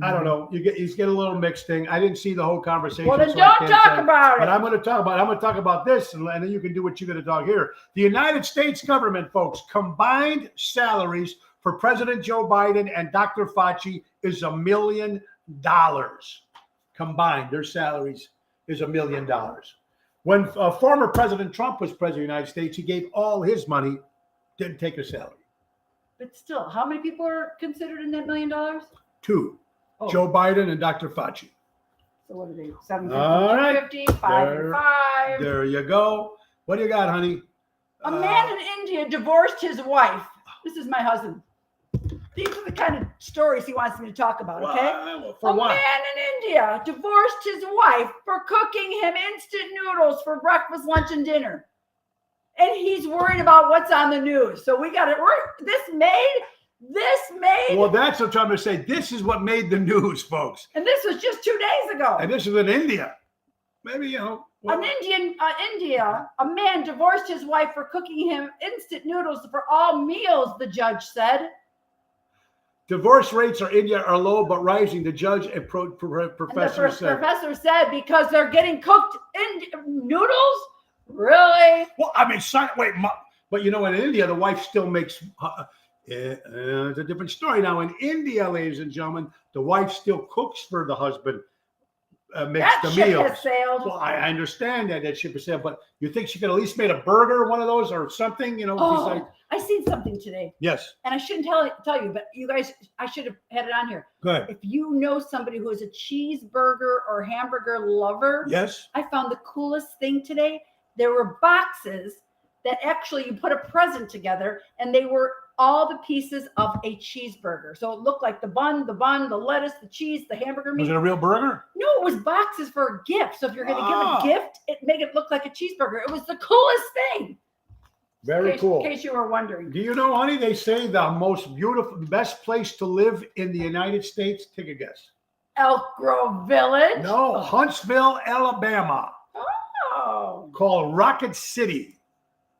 I don't know. He's getting a little mixed thing. I didn't see the whole conversation. Well, then so I don't can't talk say. about But it. I'm going to talk about this, and then you can do what you're going to talk here. The United States government, folks, combined salaries for President Joe Biden and Dr. Fauci is $1 million. combined, their salaries is $1 million. When former President Trump was president of the United States, he gave all his money, didn't take a salary. But still, how many people are considered in that $1 million? 2, Oh. Joe Biden and Dr. Fauci. So what are they? 750, All right. 250, 5 and 5. There you go. What do you got, honey? A man in India divorced his wife. This is my husband. These are the kind of stories he wants me to talk about, okay? Well, for A what? man in India divorced his wife for cooking him instant noodles for breakfast, lunch, and dinner. And he's worried about what's on the news. So we got it. This made. Well, that's what I'm trying to say. This is what made the news, folks. And this was just 2 days ago. And this is in India. Maybe, India, a man divorced his wife for cooking him instant noodles for all meals, the judge said. Divorce rates in India are low but rising, the judge and professor said. Professor said because they're getting cooked in noodles? Really? Well, I mean, but you know, in India, the wife still makes, it's a different story. Now, in India, ladies and gentlemen, the wife still cooks for the husband, makes that the ship meals. has sailed. Well, I understand that ship has sailed, but you think she could at least made a burger, one of those, or something, you know? Oh, I seen something today. Yes. And I shouldn't tell you, but you guys, I should have had it on here. Go ahead. If you know somebody who is a cheeseburger or hamburger lover, Yes. I found the coolest thing today. There were boxes that actually you put a present together, and they were all the pieces of a cheeseburger. So it looked like the bun, the lettuce, the cheese, the hamburger meat. Was it a real burger? No, it was boxes for a gift. So if you're going to Ah. give a gift, it make it look like a cheeseburger. It was the coolest thing. Very cool. In case you were wondering. Do you know, honey, they say the most beautiful, best place to live in the United States? Take a guess. Elk Grove Village. No, Huntsville, Alabama, Oh. called Rocket City.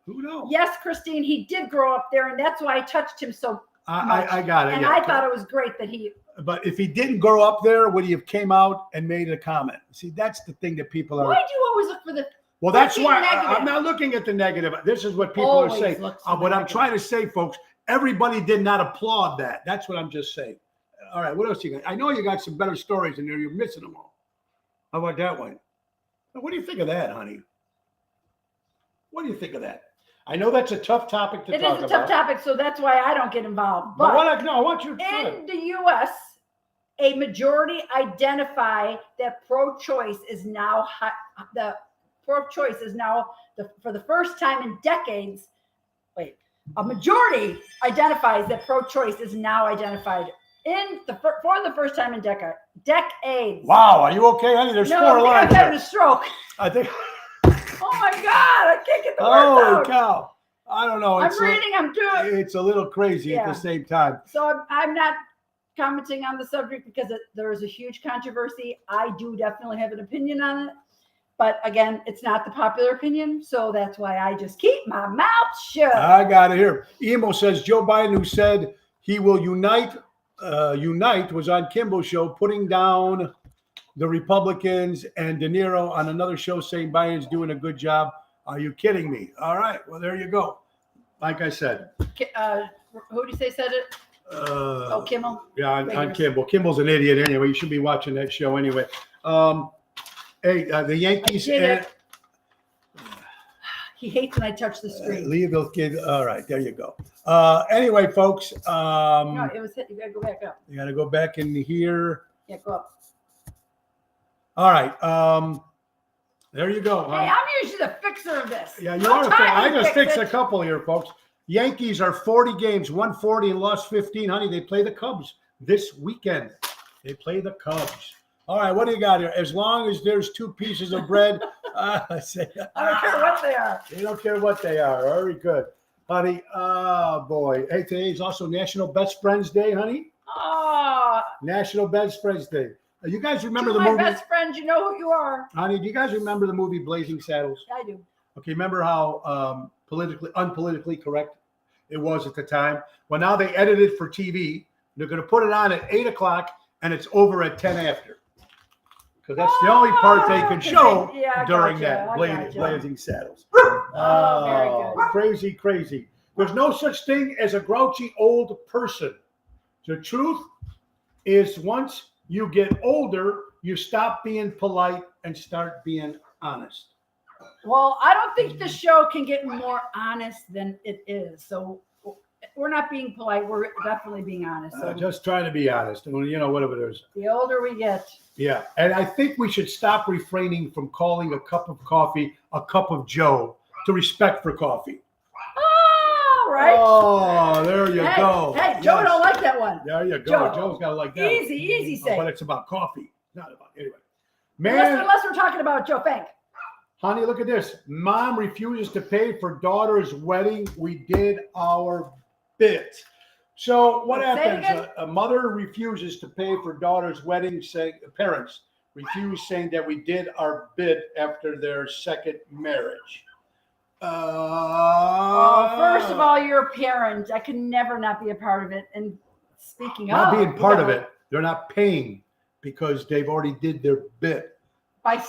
Who knows? Yes, Christine, he did grow up there, and that's why I touched him so much. I got it. And yeah. I thought it was great that he. But if he didn't grow up there, would he have came out and made a comment? See, that's the thing that people are. Why do you always look for the? Well, that's Looking why negative. I'm not looking at the negative. This is what people Always are saying. look for the What I'm negative. trying to say, folks, everybody did not applaud that. That's what I'm just saying. All right, what else you got? I know you got some better stories in there. You're missing them all. How about that one? What do you think of that, honey? What do you think of that? I know that's a tough topic to It talk is a about. tough topic, so that's why I don't get involved. But But I want you to in the U.S., a majority identify that pro-choice is now for the first time in decades. Wait, a majority identifies that pro-choice is now identified for the first time in decades. Wow, are you okay, honey? There's No, 4 I'm lines having there. a stroke. I think. Oh my God, I can't get the words Holy out. cow! I don't know. I'm reading. I'm doing. It's a little crazy at Yeah. the same time. So I'm not commenting on the subject because there is a huge controversy. I do definitely have an opinion on it. But again, it's not the popular opinion. So that's why I just keep my mouth shut. I got it here. Emo says Joe Biden, who said he will unite, was on Kimball's show, putting down the Republicans and De Niro on another show saying Biden's doing a good job. Are you kidding me? All right. Well, there you go. Like I said. Who did you say said it? Kimmel. Yeah, on Kimball. Kimball's an idiot anyway. You should be watching that show anyway. Hey, the Yankees. He hates when I touch the screen. Leave those kids. All right, there you go. Anyway, folks. No, it was hit. You gotta go back up. You got to go back in here. Yeah, go up. All right. There you go. Hey, I'm usually the fixer of this. Yeah, you No are. time I to just fix fixed it. a couple here, folks. Yankees are 40 games, 140 and lost 15. Honey, they play the Cubs this weekend. They play the Cubs. All right, what do you got here? As long as there's 2 pieces of bread, I don't care what they are. You don't care what they are. Very good, honey. Oh, boy. Hey, today is also National Best Friends Day, honey. Oh, National Best Friends Day. You guys remember to the my movie? best friend, you know who you are. Honey, do you guys remember the movie Blazing Saddles? I do. Okay, remember how unpolitically correct it was at the time? Well, now they edit it for TV. They're going to put it on at 8 o'clock, and it's over at 10 after. Because that's the only part they can show during that Blazing Saddles. Oh, very good. Crazy, crazy. There's no such thing as a grouchy old person. The truth is once you get older, you stop being polite and start being honest. Well, I don't think the show can get more honest than it is. So we're not being polite. We're definitely being honest. So Just trying to be honest. You know, whatever it is. the older we get. Yeah. And I think we should stop refraining from calling a cup of coffee a cup of Joe to respect for coffee. Oh, right. Oh, there you go. Hey, Joe Yes. don't like that one. There you go. Joe. Joe's got to like that. Easy say. But it's about coffee. Not about, anyway. Unless, Man, unless we're talking about Joe Fank. honey, look at this. Mom refuses to pay for daughter's wedding. We did our bit. So what Say it happens? again. A mother refuses to pay for daughter's wedding, saying parents refuse, saying that we did our bit after their second marriage. First of all, you're a parent. I can never not be a part of it. And speaking not of being part of yeah, it, they're not paying because they've already did their bit, by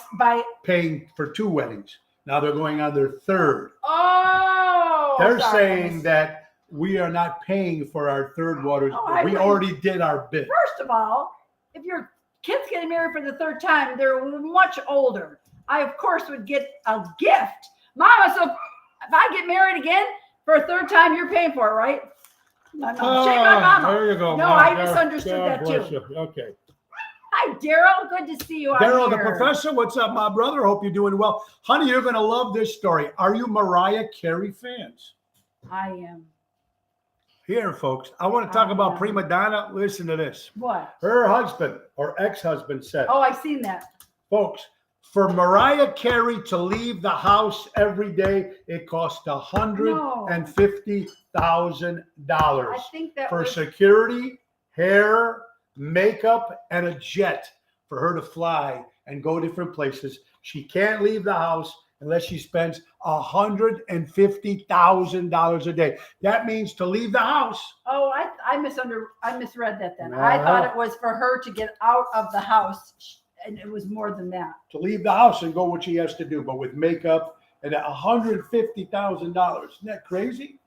paying for 2 weddings. Now they're going on their 3rd. oh, They're sorry. saying that we are not paying for our 3rd waters. Oh, I we wouldn't. already did our bit. First of all, if your kid's getting married for the 3rd time, they're much older. I of course would get a gift, Mama. So if I get married again for a 3rd time, you're paying for it, right? Shame on Mama. There you go. No, Mom. I misunderstood that bless too. you. Okay. Hi, Daryl. Good to see you. Daryl, out the here. professor, what's up, my brother? Hope you're doing well. Honey, you're going to love this story. Are you Mariah Carey fans? I am. Here, folks, I want to talk about prima donna. Listen to this. What? Her husband or ex-husband said, Oh, I seen that. folks, for Mariah Carey to leave the house every day, it cost $150,000 I think that for was security, hair, makeup, and a jet for her to fly and go different places. She can't leave the house unless she spends $150,000 a day. That means to leave the house. Oh, I misread that then. I thought it was for her to get out of the house, and it was more than that. To leave the house and go what she has to do, but with makeup and $150,000. Isn't that crazy?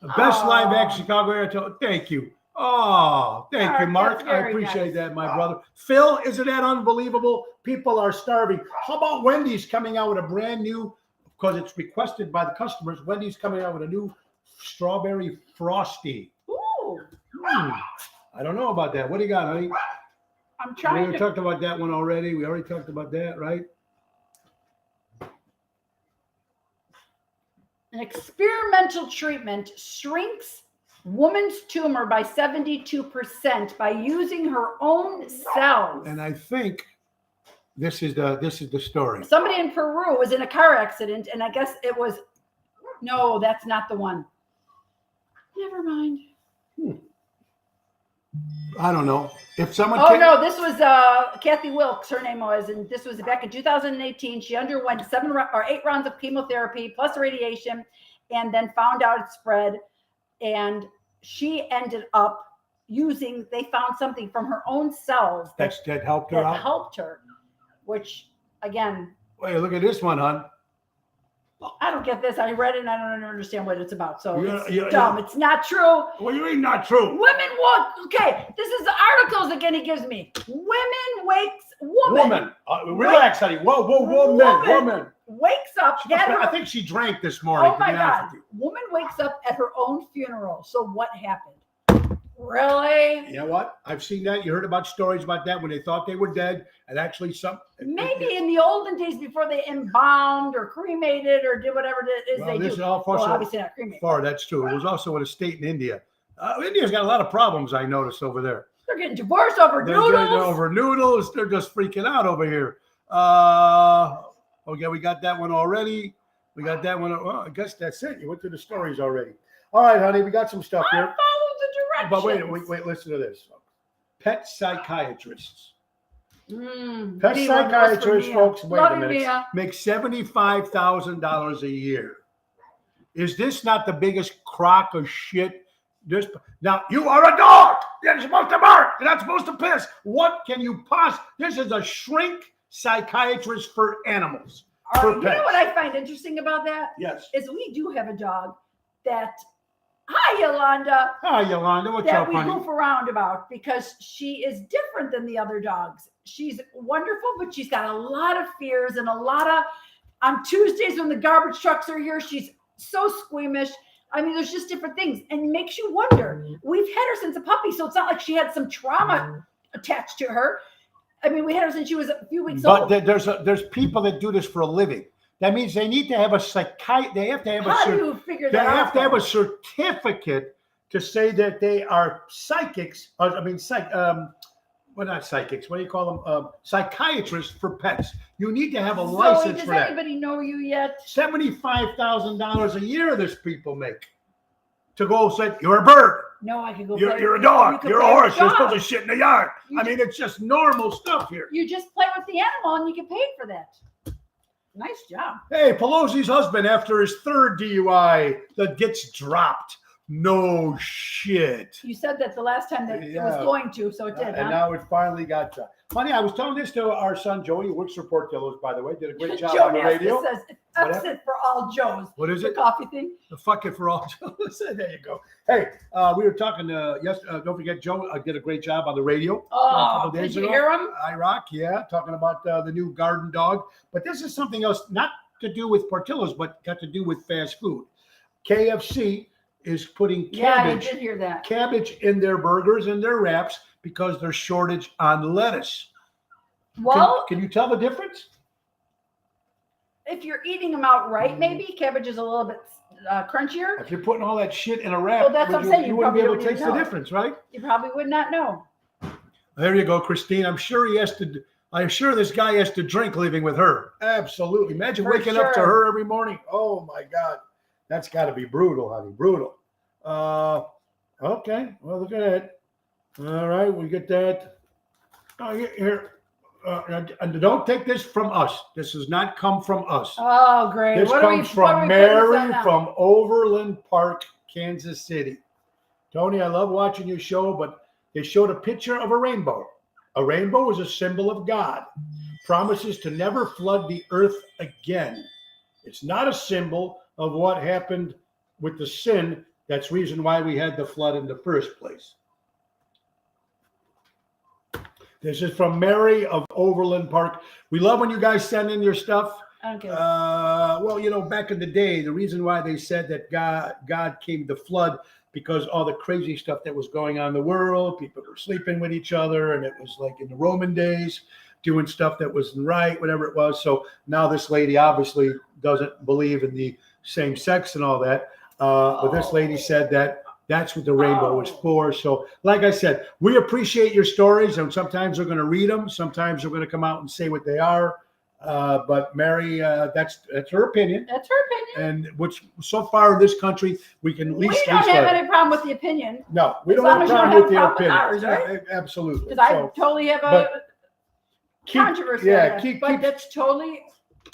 The best live act Chicago area. Thank you. Oh, thank you, Mark. That's I very appreciate nice. that, my brother. Phil, isn't that unbelievable? People are starving. How about Wendy's coming out with a brand new, because it's requested by the customers, Wendy's coming out with a new strawberry frosty. Ooh, I don't know about that. What do you got, honey? I'm We trying to. talked about that one already. We already talked about that, right? An experimental treatment shrinks woman's tumor by 72% by using her own cells. And I think this is the story. Somebody in Peru was in a car accident, and I guess it was. No, that's not the one. Never mind. I don't know. If someone Oh no, this was Kathy Wilkes, her name was, and this was back in 2018. She underwent 8 rounds of chemotherapy plus radiation, and then found out it spread. And she ended up using. They found something from her own cells that helped her that out. helped her. Which again, Wait, look at this one, hon. I don't get this. I read it and I don't understand what it's about. So Yeah, it's yeah, dumb. yeah. It's not true. What do you mean not true? Women walk. Okay, this is the articles again. He gives me. Woman Relax, honey. Whoa, woman. wakes up. I think she drank this morning. Oh my to be honest God! with Woman wakes up at her own funeral. So what happened? Really? you know what? I've seen that. You heard about stories about that when they thought they were dead, and actually Maybe in the olden days before they embalmed or cremated or did whatever it is Well, they this do. is all Well, far, obviously not cremated. that's true. It was also in a state in India. India's got a lot of problems. I noticed over there. They're getting divorced over They're noodles. getting over noodles. They're just freaking out over here. Okay, we got that one already. We got that one. Well, I guess that's it. You went through the stories already. All right, honey, we got some stuff I here. followed the But directions. wait, listen to this. Pet psychiatrists. Pet Anyone knows for psychiatrists, Mia. folks, wait Love a you, minute, Mia. make $75,000 a year. Is this not the biggest crock of shit? Now, you are a dog. You're supposed to bark. You're not supposed to piss. What can you possibly? This is a shrink psychiatrist for animals. For You know pets. what I find interesting about that Yes. is we do have a dog that Hi, Yolanda. Hi, Yolanda. What's That up, we honey? goof around about because she is different than the other dogs. She's wonderful, but she's got a lot of fears and a lot of. On Tuesdays when the garbage trucks are here, she's so squeamish. I mean, there's just different things, and it makes you wonder. We've had her since a puppy, so it's not like she had some trauma attached to her. I mean, we had her since she was a few weeks But old. there's people that do this for a living. That means they need to have a psychiatrist. They have to have How do you figure they that out? have to have a certificate to say that they are psychics. Well, not psychics. What do you call them? Psychiatrists for pets. You need to have a license does for that. anybody know you yet? $75,000 a year these people make to go say you're a bird, No, I could go. you're a dog, you're a horse. You're supposed to shit in the yard. You I mean, it's just normal stuff here. You just play with the animal and you get paid for that. Nice job. Hey, Pelosi's husband, after his third DUI, that gets dropped. No shit. You said that the last time that it was Yeah. going to, so it did. And Huh? now it finally got dropped. Funny, I was telling this to our son Joey, who works for Portillo's, by the way. Did a great job Joe on the radio. Says it's upset for all Joes. What is The it? coffee thing. The fuck it for all Joes. There you go. Hey, we were talking don't forget Joe did a great job on the radio a Oh, couple did days you ago. hear him? IROC, yeah, talking about the new garden dog. But this is something else, not to do with Portillo's, but got to do with fast food. KFC is putting Yeah, I cabbage did hear that. in their burgers and their wraps because there's shortage on lettuce. Well, Can you tell the difference? if you're eating them outright, maybe cabbage is a little bit crunchier. If you're putting all that shit in a wrap, Well, that's what I'm saying. you You wouldn't be probably able to don't taste even the know. difference, right? You probably would not know. There you go, Christine. I'm sure this guy has to drink living with her. Absolutely. Imagine For waking up to sure. her every morning. Oh my God. That's got to be brutal, honey. Brutal. Okay. Well, look at that. All right. We get that. Here. And don't take this from us. This does not come from us. Oh, great. This What are we- comes what are from we putting this on Mary now? from Overland Park, Kansas City. Tony, I love watching your show, but they showed a picture of a rainbow. A rainbow is a symbol of God, promises to never flood the earth again. It's not a symbol of what happened with the sin. That's the reason why we had the flood in the first place. This is from Mary of Overland Park. We love when you guys send in your stuff. I don't care. Well, back in the day, the reason why they said that God came to flood because all the crazy stuff that was going on in the world, people were sleeping with each other, and it was like in the Roman days, doing stuff that wasn't right, whatever it was. So now this lady obviously doesn't believe in the same sex and all that. But this lady said that that's what the rainbow was for. So like I said, we appreciate your stories, and sometimes we're going to read them. Sometimes we're going to come out and say what they are. But Mary, that's her opinion. That's her opinion. And which so far in this country, we can at We least don't have let it. any problem with the opinion No, we as don't long have a as you problem don't with have the a problem with opinion. ours, right? Absolutely. because I So, totally have a but controversy. yeah, on that. keep- but that's totally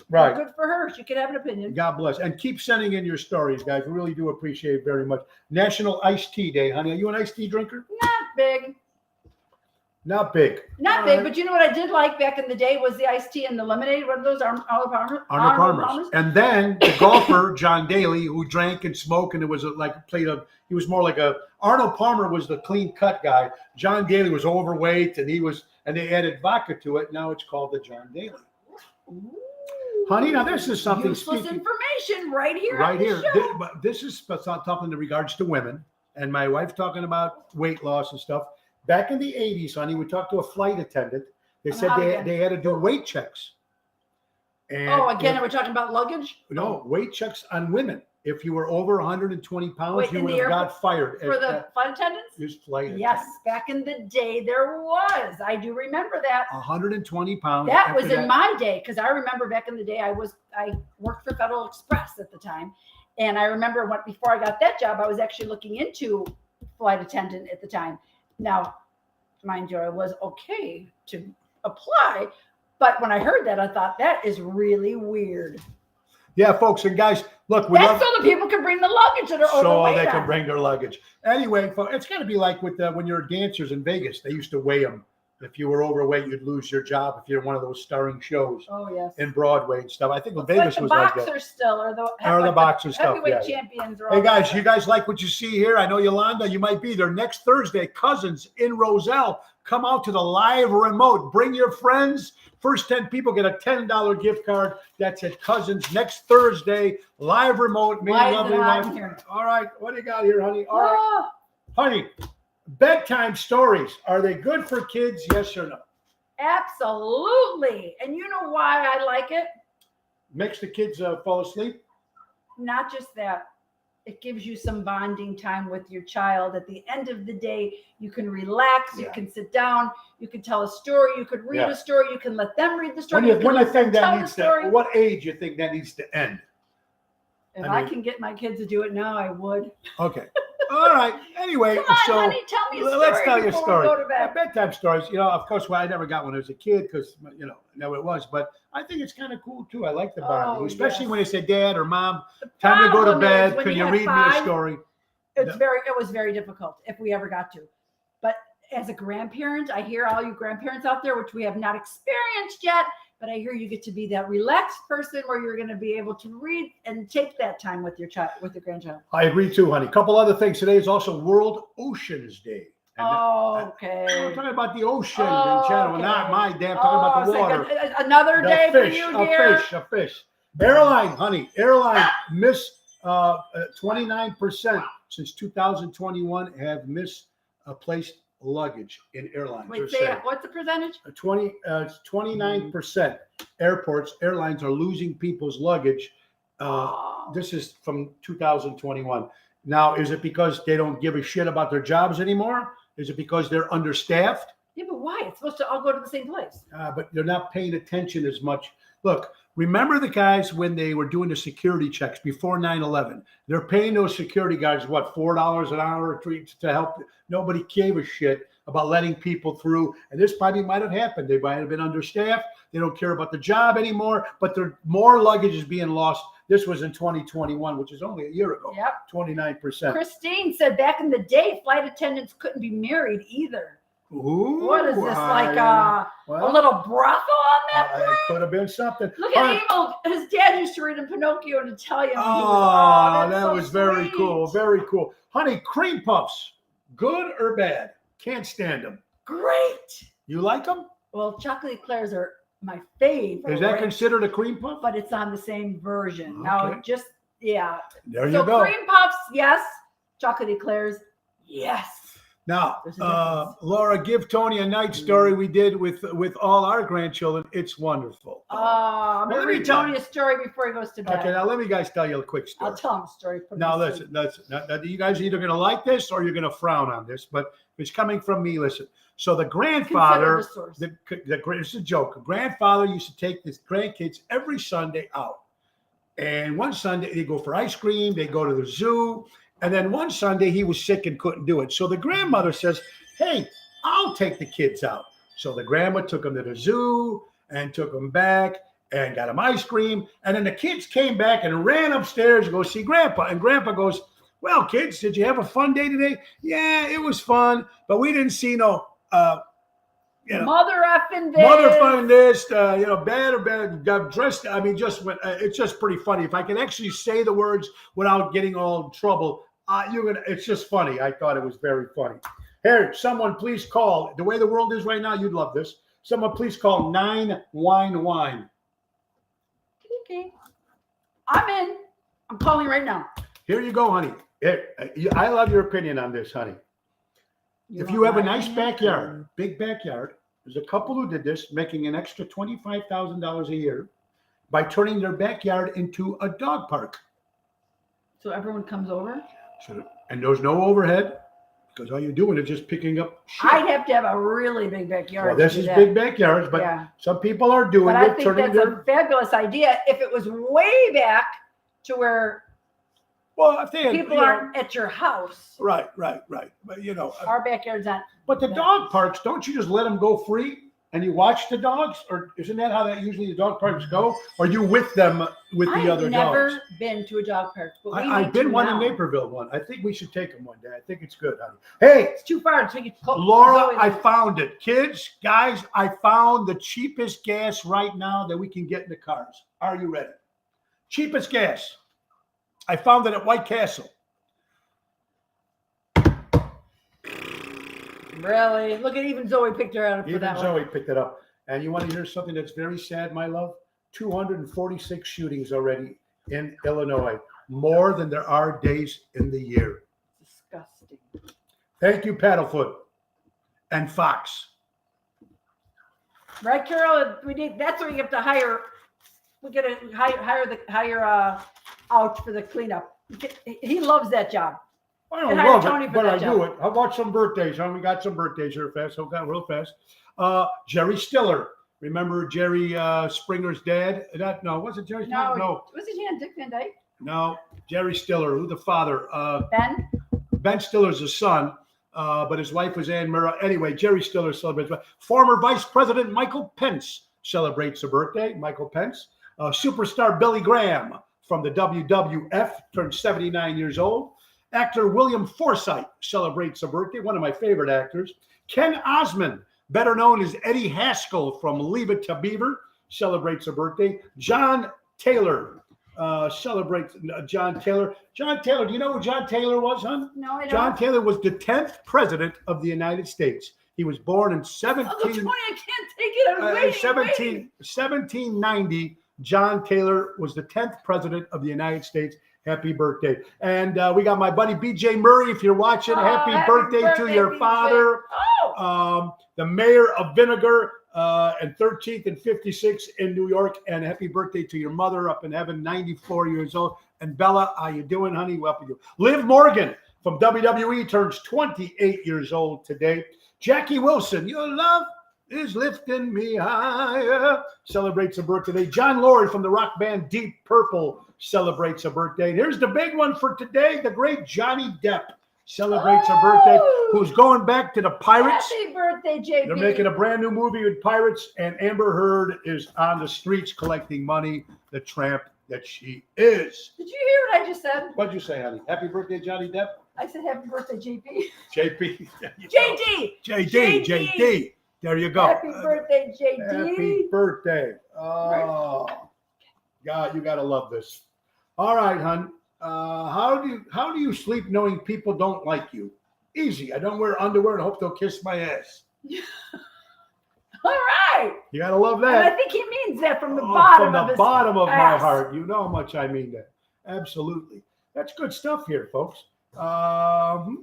right. good for her. She could have an opinion. God bless. And keep sending in your stories, guys. We really do appreciate it very much. National Iced Tea Day, honey. Are you an iced tea drinker? Not big. Not big. Not All big, right. but you know what I did like back in the day was the iced tea and the lemonade. What are those? Arnold Palmer? Arnold Palmer's. And then the golfer, John Daly, who drank and smoked, and it was he was more like Arnold Palmer was the clean cut guy. John Daly was overweight, and they added vodka to it. Now it's called the John Daly. Ooh. Honey, now this is something Useless speaking information right here. right on the here. show. But this is something in regards to women, and my wife talking about weight loss and stuff. Back in the 80s, honey, we talked to a flight attendant. They said they had to do weight checks. And Again, we're talking about luggage no, weight checks on women. If you were over 120 pounds, Wait, you in would the have got fired. for the flight attendants. Just flight Yes, attendant. back in the day there was. I do remember that. 120 pounds. That After was in my day because I remember back in the day I worked for Federal Express at the time, and I remember before I got that job I was actually looking into flight attendant at the time. Now, mind you, I was okay to apply, but when I heard that I thought that is really weird. Yeah, folks and guys, look, we That's love so the people can bring the luggage that are so overweight. they can on. bring their luggage. Anyway, folks, it's got to be like with when you're dancers in Vegas. They used to weigh them if you were overweight, you'd lose your job if you're one of those starring shows Oh yes. in Broadway and stuff. I think It's Vegas like the was like boxers that. still, or the Or the boxer stuff, heavyweight yeah. champions. Are Hey all guys, together. you guys like what you see here? I know Yolanda, you might be there next Thursday. Cousins in Roselle. Come out to the live remote. Bring your friends. First 10 people get a $10 gift card. That's at Cousins next Thursday. Live remote. Me Why and is it lovely hot wife. in here? All right, what do you got here, honey? All right, Oh, honey. Bedtime stories. Are they good for kids? Yes or no? absolutely. And you know why I like it? Makes the kids fall asleep. Not just that. It gives you some bonding time with your child. At the end of the day, you can relax, you Yeah. can sit down, you can tell a story, you could read Yeah. a story, you can let them read the story. When you, can when you let them think that tell needs the story. to, what age you think that needs to end? If I I mean- can get my kids to do it now, I would. Okay. All right. Anyway, Come on, so honey, tell me a story let's tell you a before story. we go to bed. Bedtime stories. You know, of course, well, I never got one as a kid because never it was. But I think it's kind of cool too. I like the bonding, Oh, especially yes. when they say, "Dad or Mom, The time to go to problem is bed. when Can you have read me a 5, story?" It was very difficult if we ever got to. But as a grandparent, I hear all you grandparents out there, which we have not experienced yet, but I hear you get to be that relaxed person where you're going to be able to read and take that time with your child, with your grandchild. I agree too, honey. Couple other things. Today is also World Oceans Day. And I'm Okay. talking about the ocean Oh, in general, okay. not my damn. Talking about the so water. another The day fish, for you, a dear. fish, a fish. Airline, honey, airline miss 29% since 2021 have misplaced luggage in airlines. Wait, They're say saying what's the percentage? 29% airlines are losing people's luggage. Oh. This is from 2021. Now, is it because they don't give a shit about their jobs anymore? Is it because they're understaffed? Yeah, but why? It's supposed to all go to the same place. But they're not paying attention as much. Look, remember the guys when they were doing the security checks before 9/11? They're paying those security guards, what, $4 an hour to help? Nobody gave a shit about letting people through. And this probably might have happened. They might have been understaffed. They don't care about the job anymore, but more luggage is being lost. This was in 2021, which is only a year ago. Yep. 29%. Christine said back in the day, flight attendants couldn't be married either. Ooh, What is this, like well, a little brothel on that it point? could have been something. Look All right. at Emil. His dad used to read in Pinocchio and Italian. When he was, Oh, that's that so was very sweet. cool. Very cool. Honey, cream puffs, good or bad? Can't stand them. Great. You like them? Well, chocolate eclairs are my favorite. Is that considered a cream puff? But it's on the same version. Now, Okay. just, yeah. There So you go. cream puffs, yes. Chocolate eclairs, yes. Now, There's a difference. Laura, give Tony a night story we did with all our grandchildren. It's wonderful. I'm Well, going let to me read tell- Tony a story before he goes to bed. Okay, now let me guys tell you a quick story. I'll tell him a story. put him Now to sleep. listen. Now, you guys are either going to like this or you're going to frown on this, but if it's coming from me, listen. So the grandfather, Consider the source. it's a joke. The grandfather used to take his grandkids every Sunday out. And one Sunday they go for ice cream, they go to the zoo. And then one Sunday he was sick and couldn't do it. So the grandmother says, "Hey, I'll take the kids out." So the grandma took them to the zoo and took them back and got them ice cream. And then the kids came back and ran upstairs to go see Grandpa. And Grandpa goes, "Well, kids, did you have a fun day today?" "Yeah, it was fun, but we didn't see no Mother effing this. mother fun this, bad or bad, got dressed." I mean, it's just pretty funny. If I can actually say the words without getting all in trouble, it's just funny. I thought it was very funny. Here, someone please call. The way the world is right now, you'd love this. Someone please call 9-Wine-Wine. Okay. I'm in. I'm calling right now. Here you go, honey. I love your opinion on this, honey. If you want have a my nice opinion? backyard, big backyard, there's a couple who did this, making an extra $25,000 a year by turning their backyard into a dog park. So everyone comes over? And there's no overhead because all you're doing is just picking up shit. I'd have to have a really big backyard. Well, this to is do that. big backyards, but Yeah. some people are doing But I it, think turning that's their. a fabulous idea. If it was way back to where Well, if they had, people aren't at your house, right. But our backyard's not. but the dog parks, don't you just let them go free and you watch the dogs, or isn't that how that usually the dog parks go? Or are you with them with the other I've dogs? never been to a dog park, but we I've need been to one now. in Naperville one. I think we should take them one day. I think it's good, honey. Hey, It's too far to take it. Laura, I found it. Kids, guys, I found the cheapest gas right now that we can get in the cars. Are you ready? Cheapest gas. I found it at White Castle. Really? Look at even Zoe picked her out for Even that Zoe one. picked it up. And you want to hear something that's very sad, my love? 246 shootings already in Illinois. More than there are days in the year. Disgusting. Thank you, Paddlefoot and Fox. Right, Carol? We need. That's what we have to hire. We got to hire out for the cleanup. He loves that job. I don't And hire love Tony it, for but that I do it. How about some birthdays, huh? We got some birthdays here fast. So got real fast. Jerry Stiller. Remember Jerry Springer's dad? No, was it Jerry Stiller? No. Was it Jan Dick Van Dyke? No. Jerry Stiller. Who the father? Ben? Ben Stiller's the son, but his wife was Ann Murrah. Anyway, Jerry Stiller celebrates. Former Vice President Michael Pence celebrates a birthday. Michael Pence. Superstar Billy Graham from the WWF turned 79 years old. Actor William Forsythe celebrates a birthday, one of my favorite actors. Ken Osmond, better known as Eddie Haskell from Leave It to Beaver, celebrates a birthday. John Taylor celebrates John Taylor. John Taylor, do you know who John Taylor was, hon? No, I don't. John Taylor was the 10th president of the United States. He was born in Uncle Tony, I can't take it. I'm waiting. 1790. John Taylor was the 10th president of the United States. Happy birthday. And we got my buddy BJ Murray. If you're watching, happy birthday to your BJ. father. Oh, The mayor of Vinegar and 13th and 56 in New York. And happy birthday to your mother up in heaven, 94 years old. And Bella, how you doing, honey? Welcome you. Liv Morgan from WWE turns 28 years old today. Jackie Wilson, your love is lifting me higher, celebrates a birthday today. John Lord from the rock band Deep Purple celebrates a birthday. And here's the big one for today. The great Johnny Depp celebrates a birthday, who's going back to the Pirates. happy birthday, JP. They're making a brand new movie with Pirates, and Amber Heard is on the streets collecting money, the tramp that she is. Did you hear what I just said? What'd you say, honey? Happy birthday, Johnny Depp? I said happy birthday, JP. JP. JD. There you go. Happy birthday, JD. Happy birthday. Oh, God, you got to love this. All right, hon. How do you sleep knowing people don't like you? Easy. I don't wear underwear and hope they'll kiss my ass. All right. You got to love And I that. think he means that from the bottom of his bottom of my ass. heart. You know how much I mean that. Absolutely. That's good stuff here, folks. Oh,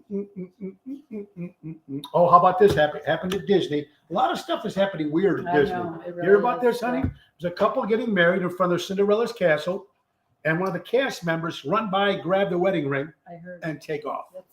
how about this? Happened at Disney. A lot of stuff is happening weird at I Disney. know, it really Hear about is, this, honey? yeah. There's a couple getting married in front of Cinderella's castle, and one of the cast members run by, grab the wedding ring, I heard. and take off. That's-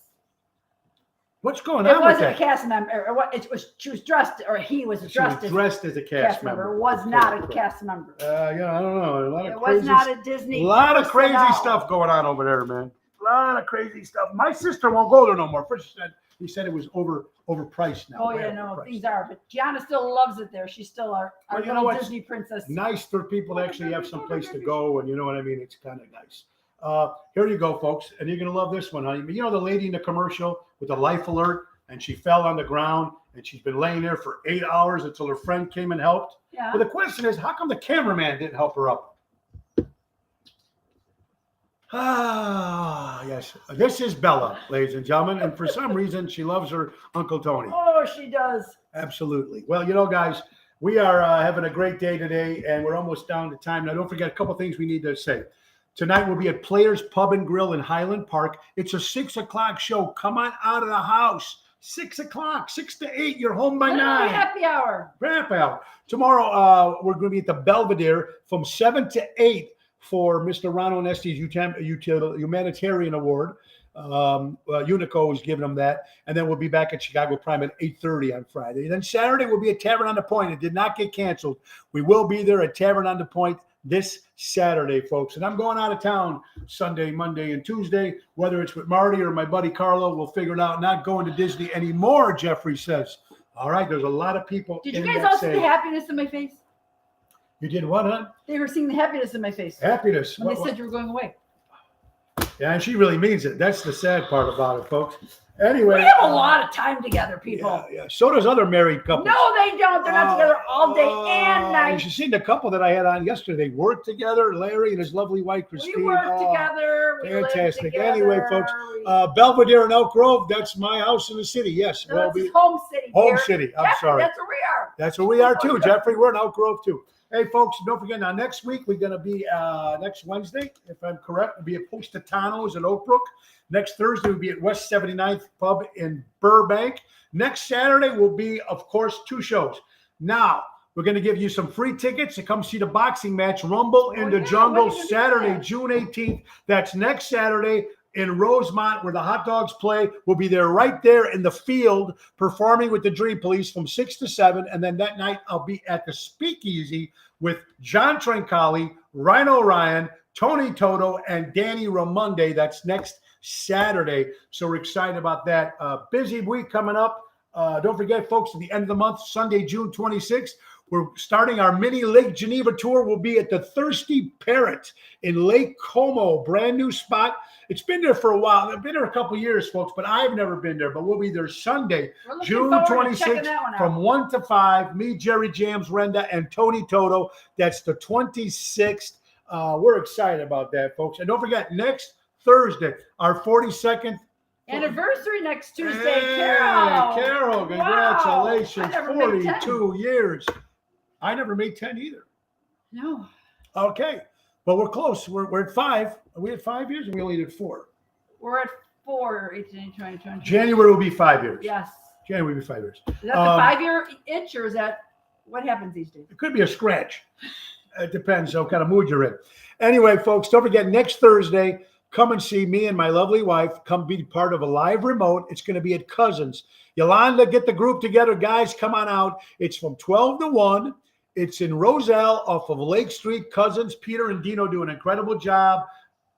What's going It on with wasn't a that? cast member, or what? It was. She was dressed, or he was She was dressed as a cast member. It was not a Correct. cast member. Yeah, I don't know. A lot of It crazy was not a Disney. A lot of crazy personnel. stuff going on over there, man. A lot of crazy stuff. My sister won't go there no more. First, he said it was overpriced now. Oh way yeah, no, overpriced. these are. But Gianna still loves it there. She's still our Well, you know little what's Disney princess. Nice for people to actually have some place to go, and you know what I mean. It's kind of nice. Here you go, folks, and you're gonna love this one, honey. But you know the lady in the commercial with the life alert, and she fell on the ground, and she's been laying there for 8 hours until her friend came and helped. Yeah. But the question is, how come the cameraman didn't help her up? Ah, yes. This is Bella, ladies and gentlemen, and for some reason, she loves her Uncle Tony. Oh, she does. Absolutely. Well, you know, guys, we are having a great day today, and we're almost down to time. Now, don't forget a couple things we need to say. Tonight, we'll be at Players Pub and Grill in Highland Park. It's a 6 o'clock show. Come on out of the house. 6 o'clock, 6 to 8. You're home by 9. Happy hour. Wrap out. Tomorrow, we're going to be at the Belvedere from 7 to 8 for Mr. Ron Onesti's Humanitarian Award. Unico is giving them that. And then we'll be back at Chicago Prime at 8:30 on Friday. And then Saturday, we'll be at Tavern on the Point. It did not get canceled. We will be there at Tavern on the Point this Saturday, folks. And I'm going out of town Sunday, Monday, and Tuesday, whether it's with Marty or my buddy Carlo, we'll figure it out. Not going to Disney anymore, Jeffrey says. All right, there's a lot of people. Did you in guys that all see the saying. happiness in my face? You did what, huh? They were seeing the happiness in my face Happiness. when they What- said you were going away. Yeah, and she really means it. That's the sad part about it, folks. Anyway. We have a lot of time together, people. Yeah. So does other married couples. No, they don't. They're not together all day and You night. should see the couple that I had on yesterday. They worked together, Larry and his lovely wife, Christine. We work Oh, together. We live fantastic. together. Anyway, folks, Belvedere and Elk Grove, that's my house in the city. Yes. No, Well, this is home city. home dear. city. I'm Jeffrey, sorry. That's where we are. That's where we are too, Jeffrey. We're in Elk Grove too. Hey, folks, don't forget now next week we're going to be next Wednesday, if I'm correct, we'll be at Positano's in Oak Brook. Next Thursday we'll be at West 79th Pub in Burbank. Next Saturday will be, of course, 2 shows. Now, we're going to give you some free tickets to come see the boxing match, Rumble in the yeah, Jungle, when is it? Saturday, June 18th. That's next Saturday in Rosemont, where the hot dogs play. We'll be there right there in the field performing with the Dream Police from 6 to 7. And then that night, I'll be at the Speakeasy with John Trencali, Rhino Ryan, Tony Toto, and Danny Ramonde. That's next Saturday. So we're excited about that. Busy week coming up. Don't forget, folks, at the end of the month, Sunday, June 26th, we're starting our mini Lake Geneva tour. We'll be at the Thirsty Parrot in Lake Como, brand new spot. It's been there for a while. I've been there a couple years, folks, but I've never been there. But we'll be there Sunday, We're looking June forward to checking 26th that one out. from 1 to 5. Me, Jerry Jams, Renda, and Tony Toto. That's the 26th. We're excited about that, folks. And don't forget, next Thursday, our 42nd Anniversary next Tuesday, Hey, Carol. Carol, congratulations. Wow. I never made 10. 42 years. I never made 10 either. No. Okay. But we're close. We're at 5. We had 5 years and we only did 4. We're at 4, 18, 20, 20. January will be 5 years. Yes. January will be 5 years. Is that the 5-year itch or is that what happens these days? It could be a scratch. It depends what kind of mood you're in. Anyway, folks, don't forget next Thursday, come and see me and my lovely wife. Come be part of a live remote. It's going to be at Cousins. Yolanda, get the group together. Guys, come on out. It's from 12 to 1. It's in Roselle off of Lake Street. Cousins, Peter and Dino do an incredible job.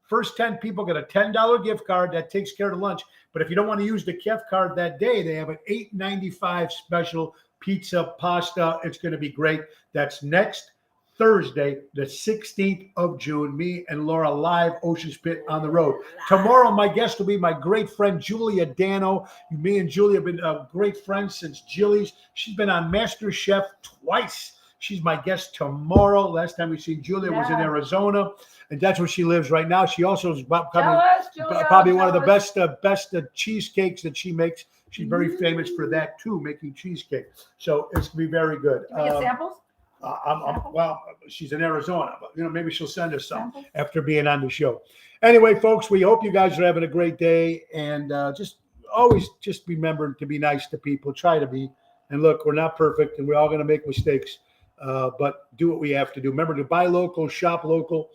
First 10 people get a $10 gift card. That takes care of the lunch. But if you don't want to use the gift card that day, they have an $8.95 special pizza, pasta. It's going to be great. That's next Thursday, the 16th of June. Me and Laura live, Ocean Spit on the road. Tomorrow, my guest will be my great friend, Julia Dano. Me and Julia have been great friends since Jilly's. She's been on Master Chef twice. She's my guest tomorrow. Last time we seen Julia was in Arizona, and that's where she lives right now. She also is probably one of the best cheesecakes that she makes. She's very famous for that too, making cheesecake. So it's gonna be very good. Can we get samples? Well, she's in Arizona, but maybe she'll send us some after being on the show. Anyway, folks, we hope you guys are having a great day, and just always just remember to be nice to people. Try to be. And look, we're not perfect, and we're all going to make mistakes, but do what we have to do. Remember to buy local, shop local,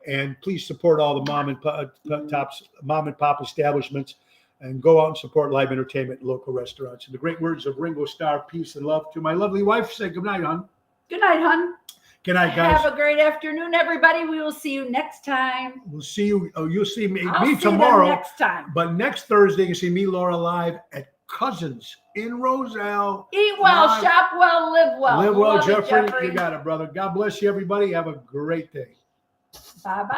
and please support all the mom and pop establishments, and go out and support live entertainment and local restaurants. In the great words of Ringo Starr, peace and love to my lovely wife. Say good night, hon. Good night, hon. Good night, guys. Have a great afternoon, everybody. We will see you next time. We'll see you. Oh, you'll see me See tomorrow. them next time. But next Thursday, you can see me, Laura, live at Cousins in Roselle. Eat well, Live. shop well, live well. Live well, Love it, Jeffrey. You got it, brother. God bless you, everybody. Have a great day. Bye-bye.